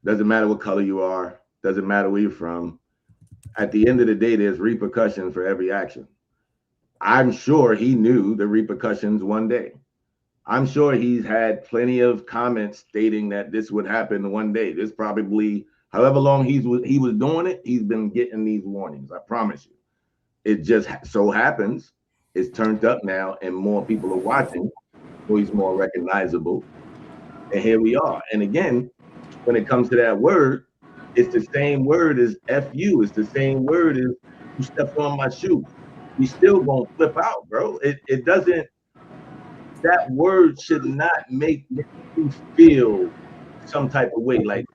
S18: Doesn't matter what color you are. Doesn't matter where you're from. At the end of the day, there's repercussions for every action. I'm sure he knew the repercussions one day. I'm sure he's had plenty of comments stating that this would happen one day. This probably, however long he was doing it, he's been getting these warnings. I promise you. It just so happens it's turned up now and more people are watching, so he's more recognizable. And here we are. And again, when it comes to that word, it's the same word as F-U. It's the same word as you stepped on my shoe. We still gonna flip out, bro. It doesn't, that word should not make you feel some type of way. Like,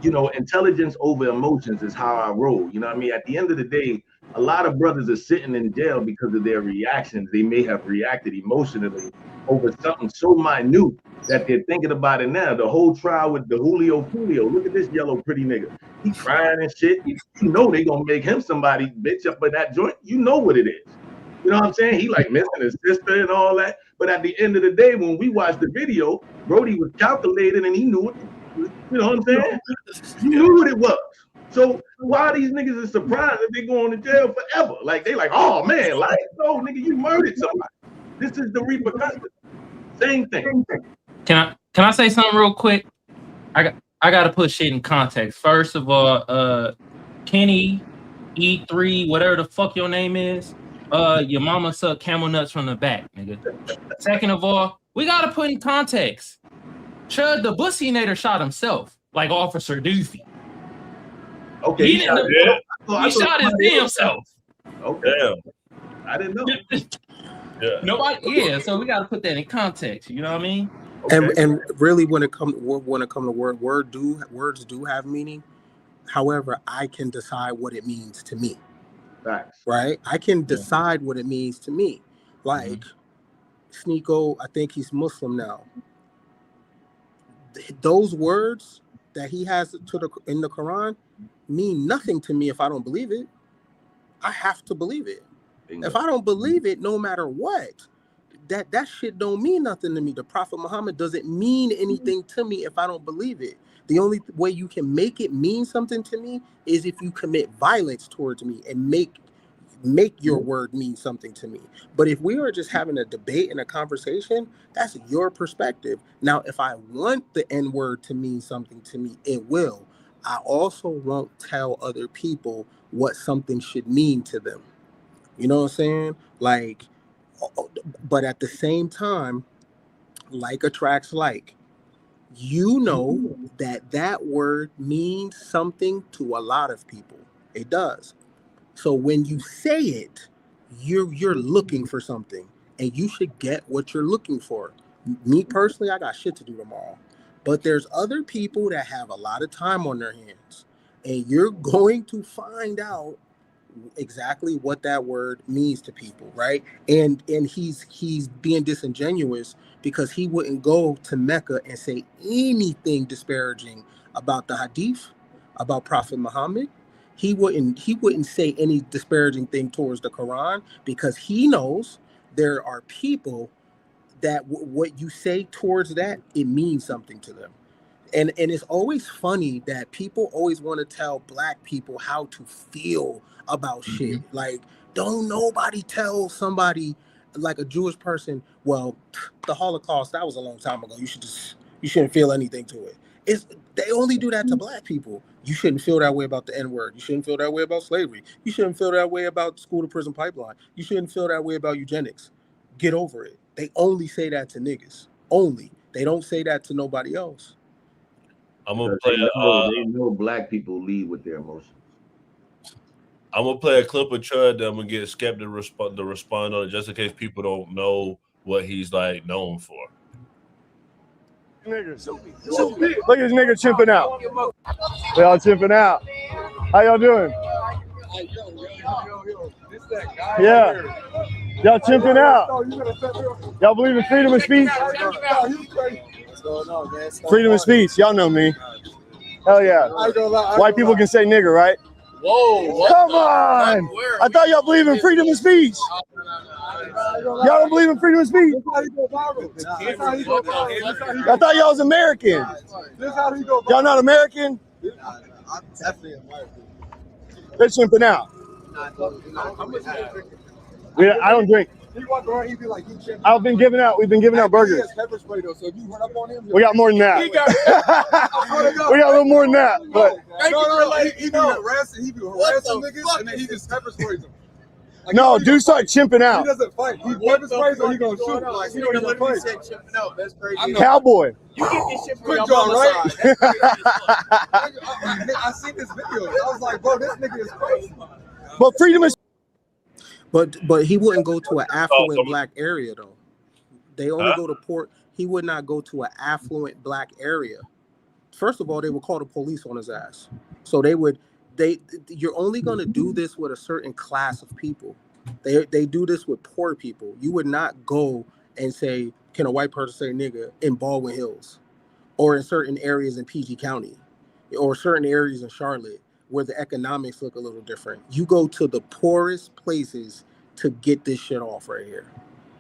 S18: you know, intelligence over emotions is how I roll. You know what I mean? At the end of the day, a lot of brothers are sitting in jail because of their reactions. They may have reacted emotionally over something so minute that they're thinking about it now. The whole trial with the Julio, look at this yellow pretty nigga. He crying and shit. You know they gonna make him somebody bitch up by that joint. You know what it is. You know what I'm saying? He like missing his sister and all that. But at the end of the day, when we watched the video, Brody was calculated and he knew it. You know what I'm saying? You knew what it was. So why these niggas are surprised if they going to jail forever? Like they like, oh man, like, no nigga, you murdered somebody. This is the repercussion. Same thing.
S1: Can I say something real quick? I gotta put shit in context. First of all, Kenny E3, whatever the fuck your name is, your mama sucked camel nuts from the back, nigga. Second of all, we gotta put in context. Chud the Bussinator shot himself, like Officer Doofy.
S18: Okay,
S1: he shot his damn self.
S18: Okay, damn. I didn't know.
S16: Yeah.
S1: Nobody. Yeah, so we got to put that in context. You know what I mean?
S19: Okay. And really, when it comes to words do have meaning. However, I can decide what it means to me.
S18: Facts.
S19: Right? I can decide what it means to me. Like Sneeko, I think he's Muslim now. Those words that he has in the Quran mean nothing to me if I don't believe it. I have to believe it. If I don't believe it, no matter what, that shit don't mean nothing to me. The Prophet Muhammad doesn't mean anything to me if I don't believe it. The only way you can make it mean something to me is if you commit violence towards me and make your word mean something to me. But if we are just having a debate and a conversation, that's your perspective. Now, if I want the N-word to mean something to me, it will. I also won't tell other people what something should mean to them. You know what I'm saying? Like, but at the same time, like attracts like. You know that word means something to a lot of people. It does. So when you say it, you're looking for something, and you should get what you're looking for. Me personally, I got shit to do tomorrow. But there's other people that have a lot of time on their hands, and you're going to find out exactly what that word means to people, right? And he's being disingenuous because he wouldn't go to Mecca and say anything disparaging about the hadith, about Prophet Muhammad. He wouldn't say any disparaging thing towards the Quran because he knows there are people that what you say towards that, it means something to them. And it's always funny that people always want to tell black people how to feel about shit. Like, don't nobody tell somebody, like a Jewish person, well, the Holocaust, that was a long time ago. You shouldn't feel anything to it. They only do that to black people. You shouldn't feel that way about the N-word. You shouldn't feel that way about slavery. You shouldn't feel that way about school to prison pipeline. You shouldn't feel that way about eugenics. Get over it. They only say that to niggas. Only. They don't say that to nobody else.
S16: I'm gonna play.
S18: They know black people lead with their emotions.
S16: I'm gonna play a clip of Chud. Then I'm gonna get Skep to respond on it, just in case people don't know what he's like known for.
S9: Niggas. Look at this nigga chimping out. They all chimping out. How y'all doing? Yeah. Y'all chimping out. Y'all believe in freedom of speech? Freedom of speech. Y'all know me. Hell yeah. White people can say nigger, right?
S10: Whoa.
S9: Come on. I thought y'all believe in freedom of speech. Y'all don't believe in freedom of speech? I thought y'all was American. Y'all not American?
S10: I'm definitely American.
S9: They're chimping out. I don't drink. We've been giving out burgers. We got more than that. We got a little more than that. But
S10: he be harassing niggas and then he just pepper sprays them.
S9: Like, no, dude started chimping out.
S10: He doesn't fight. He pepper sprays or he gonna shoot. Like, he don't even fight. That's crazy.
S9: Cowboy.
S10: You get this shit from your mama's side. I seen this video. I was like, bro, this nigga is crazy.
S9: But freedom is.
S19: But he wouldn't go to an affluent black area though. They only go to port. He would not go to an affluent black area. First of all, they would call the police on his ass. So you're only going to do this with a certain class of people. They do this with poor people. You would not go and say, can a white person say nigga in Baldwin Hills or in certain areas in PG County or certain areas in Charlotte where the economics look a little different. You go to the poorest places to get this shit off right here.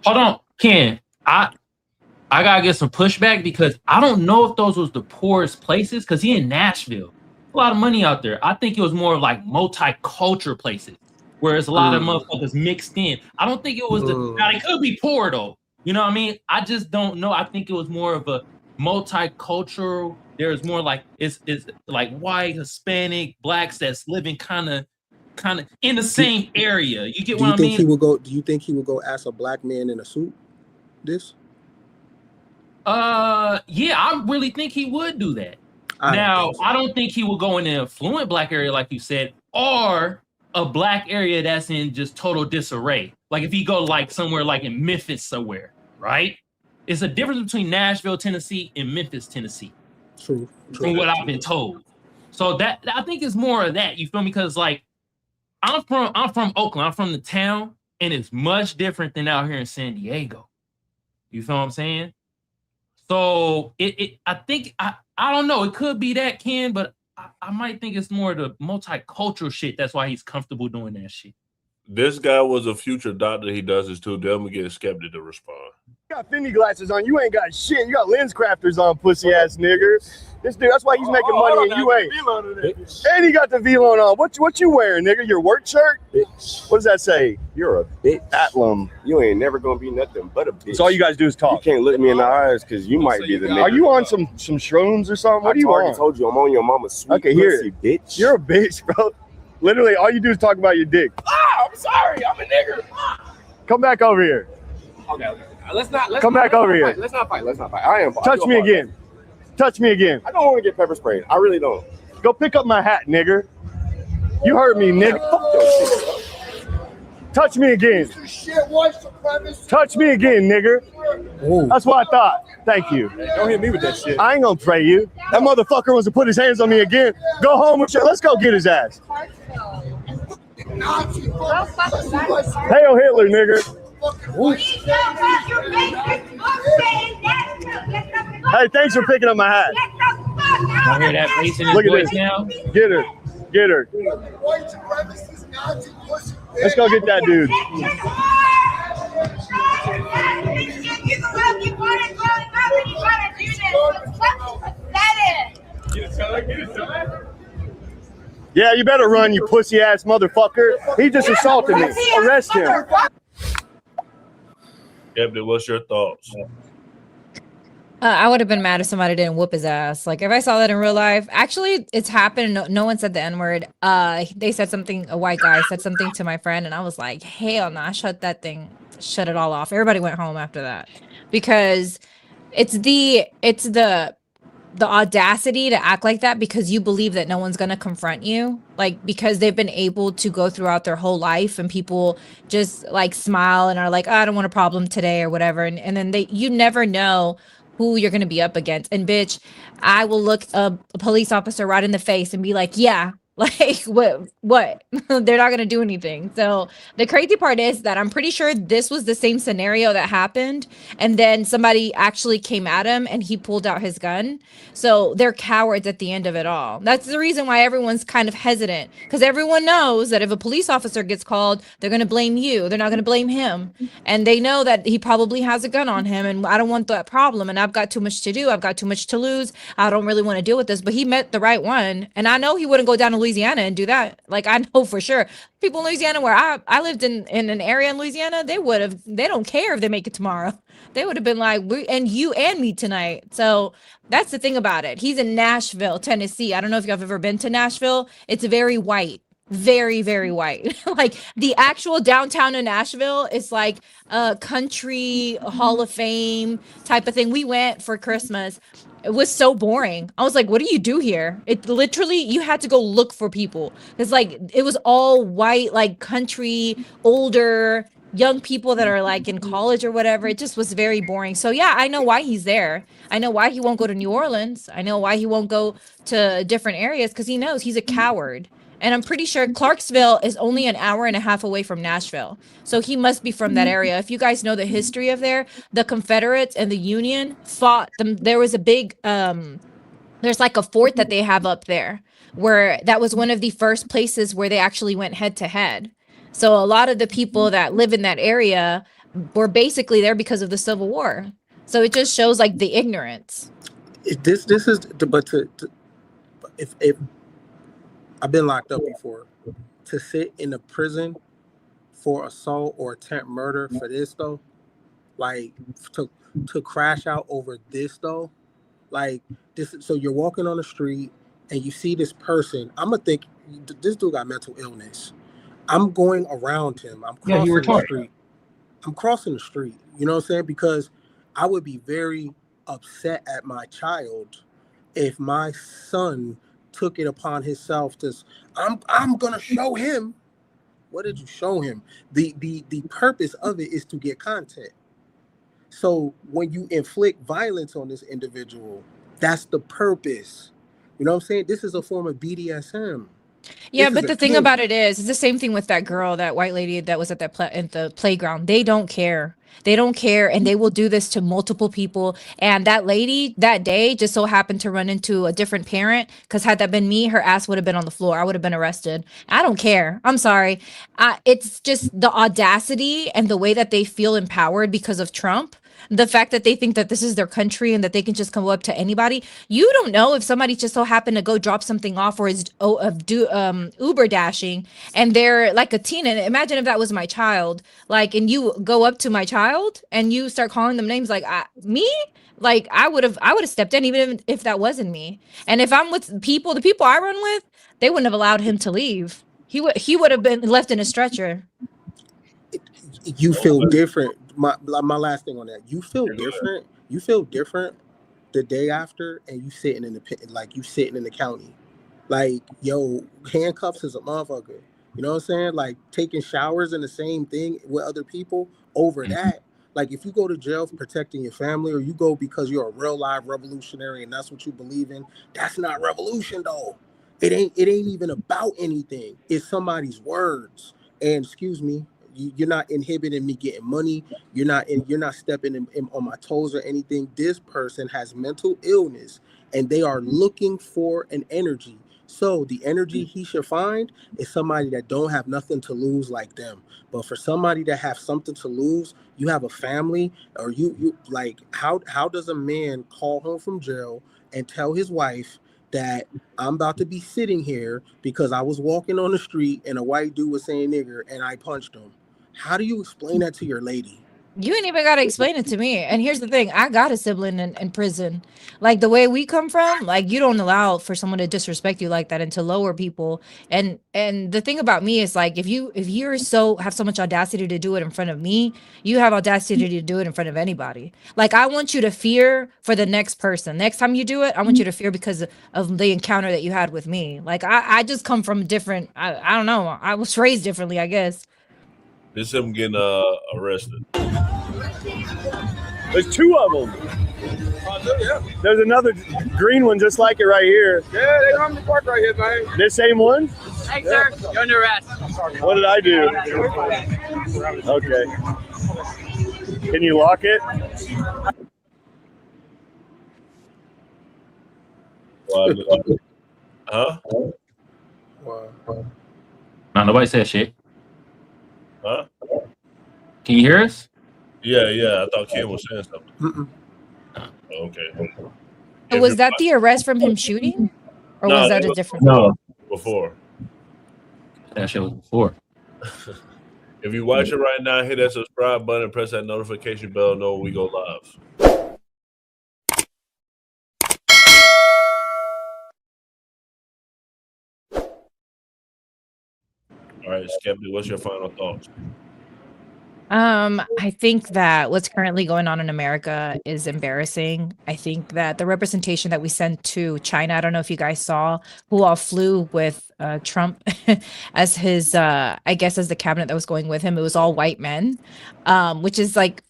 S1: Hold on, Ken. I gotta get some pushback because I don't know if those was the poorest places because he in Nashville. A lot of money out there. I think it was more like multicultural places where it's a lot of motherfuckers mixed in. I don't think it was now they could be poor though. You know what I mean? I just don't know. I think it was more of a multicultural. There's more like it's like white, Hispanic, blacks that's living kind of in the same area. You get what I mean?
S19: Do you think he would go ask a black man in a suit this?
S1: Yeah, I really think he would do that. I don't think he would go in an affluent black area like you said, or a black area that's in just total disarray. Like if he go like somewhere like in Memphis somewhere, right? It's a difference between Nashville, Tennessee and Memphis, Tennessee.
S19: True.
S1: From what I've been told. So that I think is more of that. You feel me? Because like I'm from Oakland. I'm from the town, and it's much different than out here in San Diego. You feel what I'm saying? So I think I don't know. It could be that, Ken, but I might think it's more the multicultural shit. That's why he's comfortable doing that shit.
S16: This guy was a future doctor. He does this too. Then we get skeptic to respond.
S9: You got Fendi glasses on. You ain't got shit. You got lens crafters on, pussy ass nigga. This dude, that's why he's making money and you ain't. And he got the V-Lone on. What you wearing, nigga? Your work shirt? Bitch. What does that say?
S8: You're a bitch.
S9: Atlum.
S8: You ain't never gonna be nothing but a bitch.
S9: So all you guys do is talk.
S8: You can't look me in the eyes because you might be the nigga.
S9: Are you on some shrooms or something? What are you on?
S8: I told you I'm on your mama's sweet pussy, bitch.
S9: You're a bitch, bro. Literally, all you do is talk about your dick.
S10: I'm sorry. I'm a nigger.
S9: Come back over here.
S10: Okay. Let's not
S9: here.
S10: Let's not fight. I am.
S9: Touch me again. Touch me again.
S8: I don't want to get pepper sprayed. I really don't.
S9: Go pick up my hat, nigger. You heard me, nigga. Touch me again. Touch me again, nigger. Ooh. That's what I thought. Thank you.
S8: Don't hit me with that shit.
S9: I ain't gonna pray you. That motherfucker wants to put his hands on me again. Go home with you. Let's go get his ass. Hail Hitler, nigger. Hey, thanks for picking up my hat.
S1: I hear that bass in his
S9: Look at
S1: voice
S9: this.
S1: now.
S9: Get her. Get her. Let's go get that dude. Yeah, you better run, you pussy ass motherfucker. He just assaulted me. Arrest him.
S16: Captain, what's your thoughts?
S17: I would have been mad if somebody didn't whoop his ass. Like if I saw that in real life, actually it's happened. No one said the N-word. They said something, a white guy said something to my friend and I was like, hell no, shut it all off. Everybody went home after that because it's the audacity to act like that because you believe that no one's going to confront you, like because they've been able to go throughout their whole life and people just like smile and are like, oh, I don't want a problem today or whatever. And then you never know who you're going to be up against. And bitch, I will look a police officer right in the face and be like, yeah, like what? They're not going to do anything. So the crazy part is that I'm pretty sure this was the same scenario that happened. And then somebody actually came at him and he pulled out his gun. So they're cowards at the end of it all. That's the reason why everyone's kind of hesitant because everyone knows that if a police officer gets called, they're going to blame you. They're not going to blame him. And they know that he probably has a gun on him and I don't want that problem. And I've got too much to do. I've got too much to lose. I don't really want to deal with this, but he met the right one. And I know he wouldn't go down to Louisiana and do that. Like I know for sure people in Louisiana where I lived in an area in Louisiana, they don't care if they make it tomorrow. They would have been like, and you and me tonight. So that's the thing about it. He's in Nashville, Tennessee. I don't know if you've ever been to Nashville. It's very white. Very, very white. Like the actual downtown in Nashville is like a country Hall of Fame type of thing. We went for Christmas. It was so boring. I was like, what do you do here? It literally, you had to go look for people. It's like, it was all white, like country, older, young people that are like in college or whatever. It just was very boring. So yeah, I know why he's there. I know why he won't go to New Orleans. I know why he won't go to different areas because he knows he's a coward. And I'm pretty sure Clarksville is only an hour and a half away from Nashville. So he must be from that area. If you guys know the history of there, the Confederates and the Union fought them. There was a big, there's like a fort that they have up there where that was one of the first places where they actually went head to head. So a lot of the people that live in that area were basically there because of the Civil War. So it just shows like the ignorance.
S19: This is, but if I've been locked up before, to sit in a prison for assault or attempt murder for this though, like to crash out over this though, like this. So you're walking on the street and you see this person. I'm gonna think this dude got mental illness. I'm going around him. I'm crossing the street. I'm crossing the street. You know what I'm saying? Because I would be very upset at my child if my son took it upon himself to, I'm gonna show him. What did you show him? The purpose of it is to get content. So when you inflict violence on this individual, that's the purpose. You know what I'm saying? This is a form of BDSM.
S17: Yeah, but the thing about it is, it's the same thing with that girl, that white lady that was at that at the playground. They don't care. They don't care, and they will do this to multiple people. And that lady that day just so happened to run into a different parent. Because had that been me, her ass would have been on the floor. I would have been arrested. I don't care. I'm sorry. It's just the audacity and the way that they feel empowered because of Trump. The fact that they think that this is their country and that they can just come up to anybody. You don't know if somebody just so happened to go drop something off or is Uber dashing and they're like a teen. And imagine if that was my child, like, and you go up to my child and you start calling them names like me. Like I would have stepped in even if that wasn't me. And if I'm with the people I run with, they wouldn't have allowed him to leave. He would have been left in a stretcher.
S19: You feel different. My last thing on that. You feel different. You feel different the day after, and you sitting in the county. Like, yo, handcuffs is a motherfucker. You know what I'm saying? Like taking showers in the same thing with other people over that. Like if you go to jail for protecting your family, or you go because you're a real live revolutionary and that's what you believe in, that's not revolution though. It ain't even about anything. It's somebody's words. And excuse me, you're not inhibiting me getting money. You're not stepping in on my toes or anything. This person has mental illness and they are looking for an energy. So the energy he should find is somebody that don't have nothing to lose like them. But for somebody that have something to lose, you have a family, or you like how does a man call home from jail and tell his wife that I'm about to be sitting here because I was walking on the street and a white dude was saying nigger and I punched him? How do you explain that to your lady?
S17: You ain't even got to explain it to me. And here's the thing. I got a sibling in prison. Like the way we come from, like you don't allow for someone to disrespect you like that and to lower people. And the thing about me is like, if you're have so much audacity to do it in front of me, you have audacity to do it in front of anybody. Like I want you to fear for the next person. Next time you do it, I want you to fear because of the encounter that you had with me. Like I just come from different, I don't know. I was raised differently, I guess.
S16: This is him getting arrested.
S9: There's two of them. There's another green one just like it right here.
S10: Yeah, they normally park right here, man.
S9: This same one?
S10: Hey, sir, you're under arrest.
S9: What did I do? Okay. Can you lock it?
S16: Huh?
S1: No, nobody said shit.
S16: Huh?
S1: Can you hear us?
S16: Yeah. I thought Ken was saying something. Okay.
S17: Was that the arrest from him shooting? Or was that a different?
S16: No, before.
S1: That shit was before.
S16: If you watch it right now, hit that subscribe button, press that notification bell, know when we go live. All right, Skeptic, what's your final thoughts?
S17: I think that what's currently going on in America is embarrassing. I think that the representation that we sent to China, I don't know if you guys saw, who all flew with Trump as his, I guess, as the cabinet that was going with him. It was all white men, which is like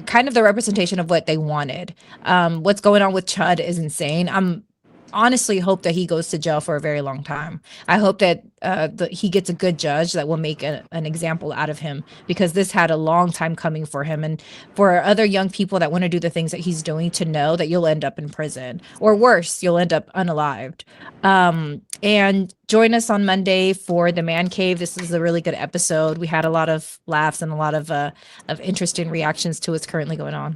S17: kind of the representation of what they wanted. What's going on with Chud is insane. I'm honestly hope that he goes to jail for a very long time. I hope that he gets a good judge that will make an example out of him, because this had a long time coming for him, and for other young people that want to do the things that he's doing to know that you'll end up in prison, or worse, you'll end up unalived. And join us on Monday for the Man Cave. This is a really good episode. We had a lot of laughs and a lot of interesting reactions to what's currently going on.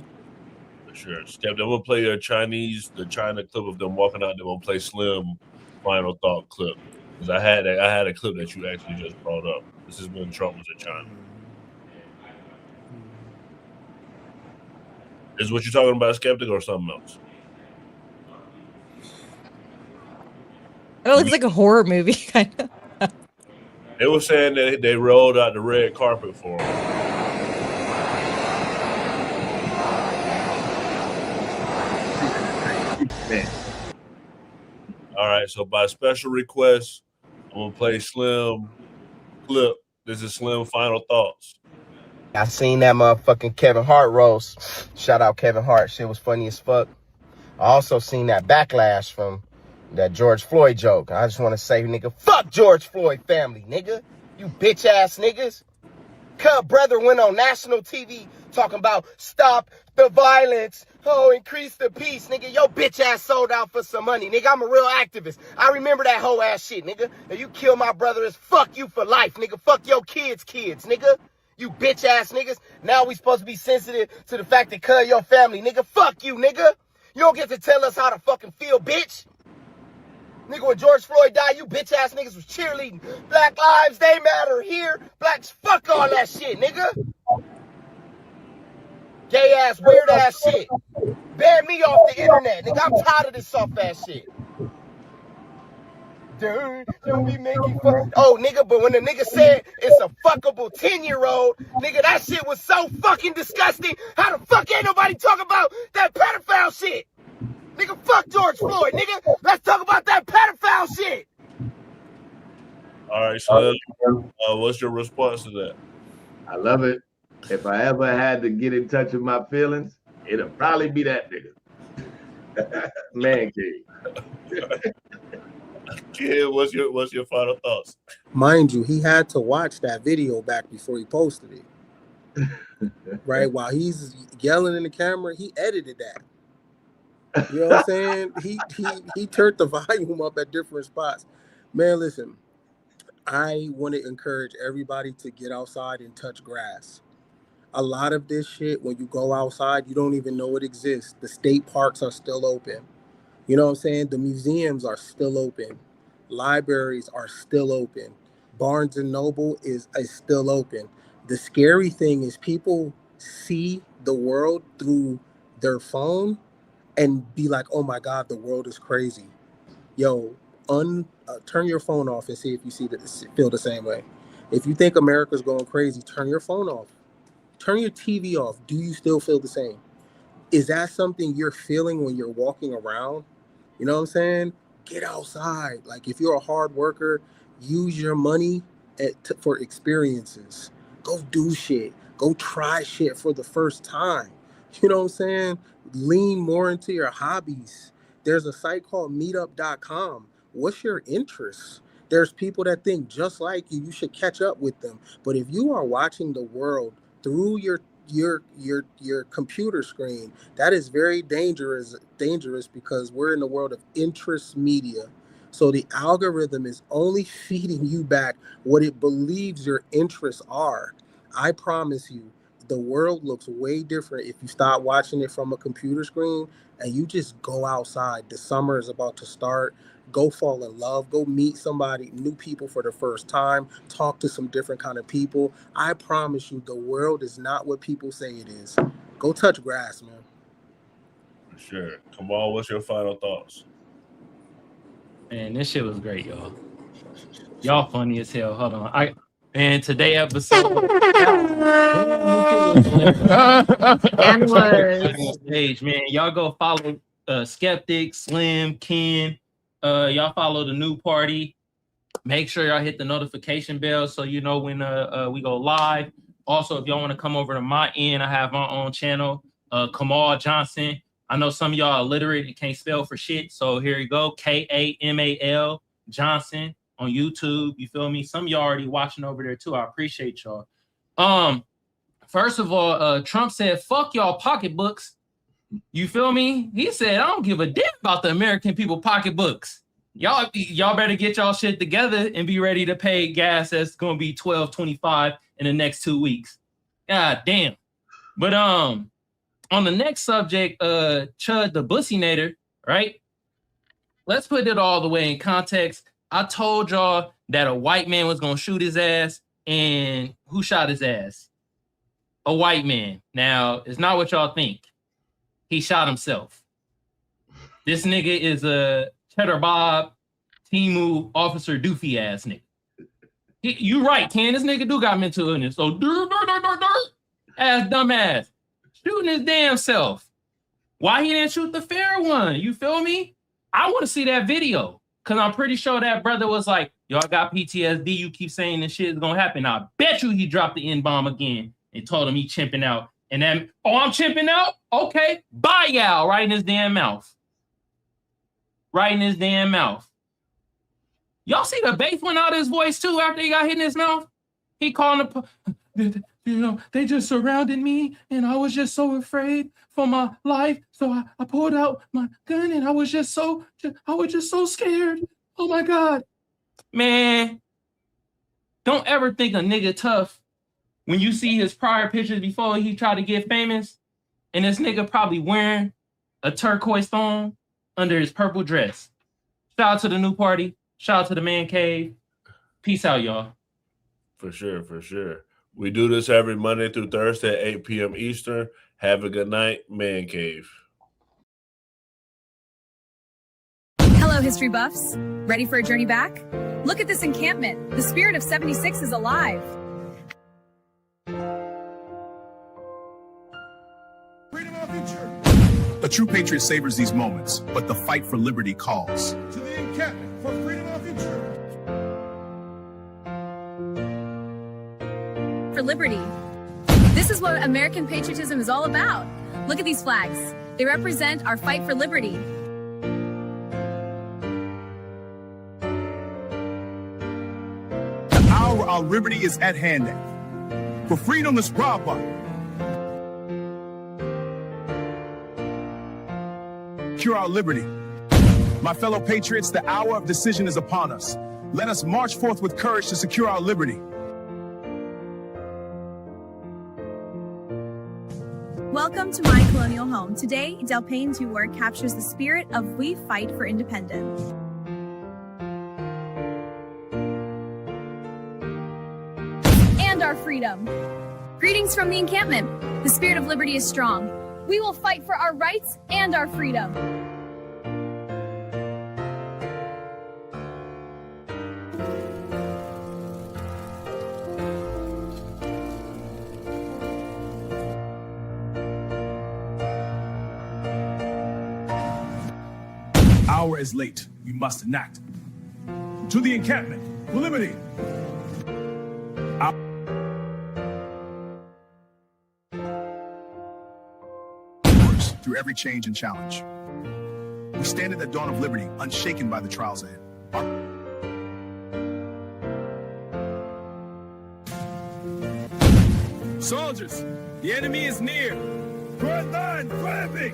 S16: Sure. Steph, then we'll play the China clip of them walking out. Then we'll play Slim final thought clip, because I had a clip that you actually just brought up. This is when Trump was in China. Is what you're talking about, Skeptic, or something else?
S17: It looks like a horror movie, kind of.
S16: They were saying that they rolled out the red carpet for him.
S18: Man.
S16: All right, so by special request, I'm gonna play Slim clip. This is Slim final thoughts.
S14: I seen that motherfucking Kevin Hart roast. Shout out Kevin Hart. Shit was funny as fuck. I also seen that backlash from That George Floyd joke. I just want to say, nigga, fuck George Floyd family, nigga. You bitch ass niggas. Cub brother went on national TV talking about stop the violence, increase the peace, nigga. Your bitch ass sold out for some money, nigga. I'm a real activist. I remember that whole ass shit, nigga. If you kill my brother, it's fuck you for life, nigga. Fuck your kids, nigga. You bitch ass niggas. Now we supposed to be sensitive to the fact that Cub your family, nigga. Fuck you, nigga. You don't get to tell us how to fucking feel, bitch. Nigga, when George Floyd died, you bitch ass niggas was cheerleading. Black lives, they matter here. Blacks, fuck all that shit, nigga. Gay ass, weird ass shit. Ban me off the internet, nigga. I'm tired of this soft ass shit. Don't be making fun. Oh, nigga, but when the nigga said it's a fuckable 10-year-old, nigga, that shit was so fucking disgusting. How the fuck ain't nobody talk about that pedophile shit? Nigga, fuck George Floyd, nigga. Let's talk about that pedophile shit.
S16: All right, so what's your response to that?
S18: I love it. If I ever had to get in touch with my feelings, it'll probably be that nigga. Man cave.
S16: Kid, what's your final thoughts?
S19: Mind you, he had to watch that video back before he posted it. Right? While he's yelling in the camera, he edited that. You know what I'm saying? He turned the volume up at different spots. Man, listen, I want to encourage everybody to get outside and touch grass. A lot of this shit, when you go outside, you don't even know it exists. The state parks are still open. You know what I'm saying? The museums are still open. Libraries are still open. Barnes and Noble is still open. The scary thing is people see the world through their phone and be like, oh my God, the world is crazy. Yo, turn your phone off and see if you feel the same way. If you think America's going crazy, turn your phone off. Turn your TV off. Do you still feel the same? Is that something you're feeling when you're walking around? You know what I'm saying? Get outside. Like, if you're a hard worker, use your money for experiences. Go do shit. Go try shit for the first time. You know what I'm saying? Lean more into your hobbies. There's a site called meetup.com. What's your interest? There's people that think just like you. You should catch up with them. But if you are watching the world through your computer screen, that is very dangerous because we're in the world of interest media. So the algorithm is only feeding you back what it believes your interests are. I promise you, the world looks way different if you stop watching it from a computer screen and you just go outside. The summer is about to start. Go fall in love. Go meet somebody, new people for the first time. Talk to some different kind of people. I promise you, the world is not what people say it is. Go touch grass, man.
S16: For sure. Kamal, what's your final thoughts?
S1: Man, this shit was great, y'all. Y'all funny as hell. Hold on. Today episode.
S17: And was
S1: Stage, man. Y'all go follow Skeptic, Slim, Ken. Y'all follow the new party. Make sure y'all hit the notification bell so you know when we go live. Also, if y'all want to come over to my end, I have my own channel, Kamal Johnson. I know some of y'all are illiterate and can't spell for shit, so here you go, Kamal Johnson on YouTube. You feel me? Some of y'all already watching over there too. I appreciate y'all. First of all, Trump said, "Fuck y'all pocketbooks." You feel me? He said, "I don't give a damn about the American people pocketbooks. Y'all better get y'all shit together and be ready to pay gas that's gonna be $12.25 in the next 2 weeks." God damn. But on the next subject, Chud the Bussinator, right? Let's put it all the way in context. I told y'all that a white man was gonna shoot his ass, and who shot his ass? A white man. Now, it's not what y'all think. He shot himself. This nigga is a Cheddar Bob, Timu, Officer Doofy ass nigga. You right, Ken. This nigga do got mental illness. So, ass dumbass. Shooting his damn self. Why he didn't shoot the fair one? You feel me? I want to see that video. Because I'm pretty sure that brother was like, y'all got PTSD. You keep saying this shit is going to happen. I bet you he dropped the N-bomb again and told him he chimping out. And then, I'm chimping out? Okay. Bye, y'all. Right in his damn mouth. right in his damn mouth. Y'all see the bass went out of his voice too after he got hit in his mouth? He calling they just surrounded me and I was just so afraid for my life. So I pulled out my gun and I was just so scared. Oh my God. Man, don't ever think a nigga tough when you see his prior pictures before he tried to get famous, and this nigga probably wearing a turquoise thong under his purple dress. Shout out to the new party. Shout out to the man cave. Peace out, y'all.
S16: For sure, for sure. We do this every Monday through Thursday at 8 p.m. Eastern. Have a good night, Man Cave.
S15: Hello, history buffs. Ready for a journey back? Look at this encampment. The spirit of 76 is alive.
S20: Freedom of future. A true patriot savors these moments, but the fight for liberty calls.
S10: To the encampment for freedom of future.
S15: For liberty. This is what American patriotism is all about. Look at these flags. They represent our fight for liberty.
S20: The hour of our liberty is at hand. For freedom is robbed by. Secure our liberty. My fellow patriots, the hour of decision is upon us. Let us march forth with courage to secure our liberty.
S15: Welcome to my colonial home. Today, Del Payne's New Work captures the spirit of we fight for independence. And our freedom. Greetings from the encampment. The spirit of liberty is strong. We will fight for our rights and our freedom.
S20: Hour is late. We must enact. To the encampment for liberty. Through every change and challenge. We stand at the dawn of liberty, unshaken by the trials ahead.
S10: Soldiers, the enemy is near. Front line, fire me!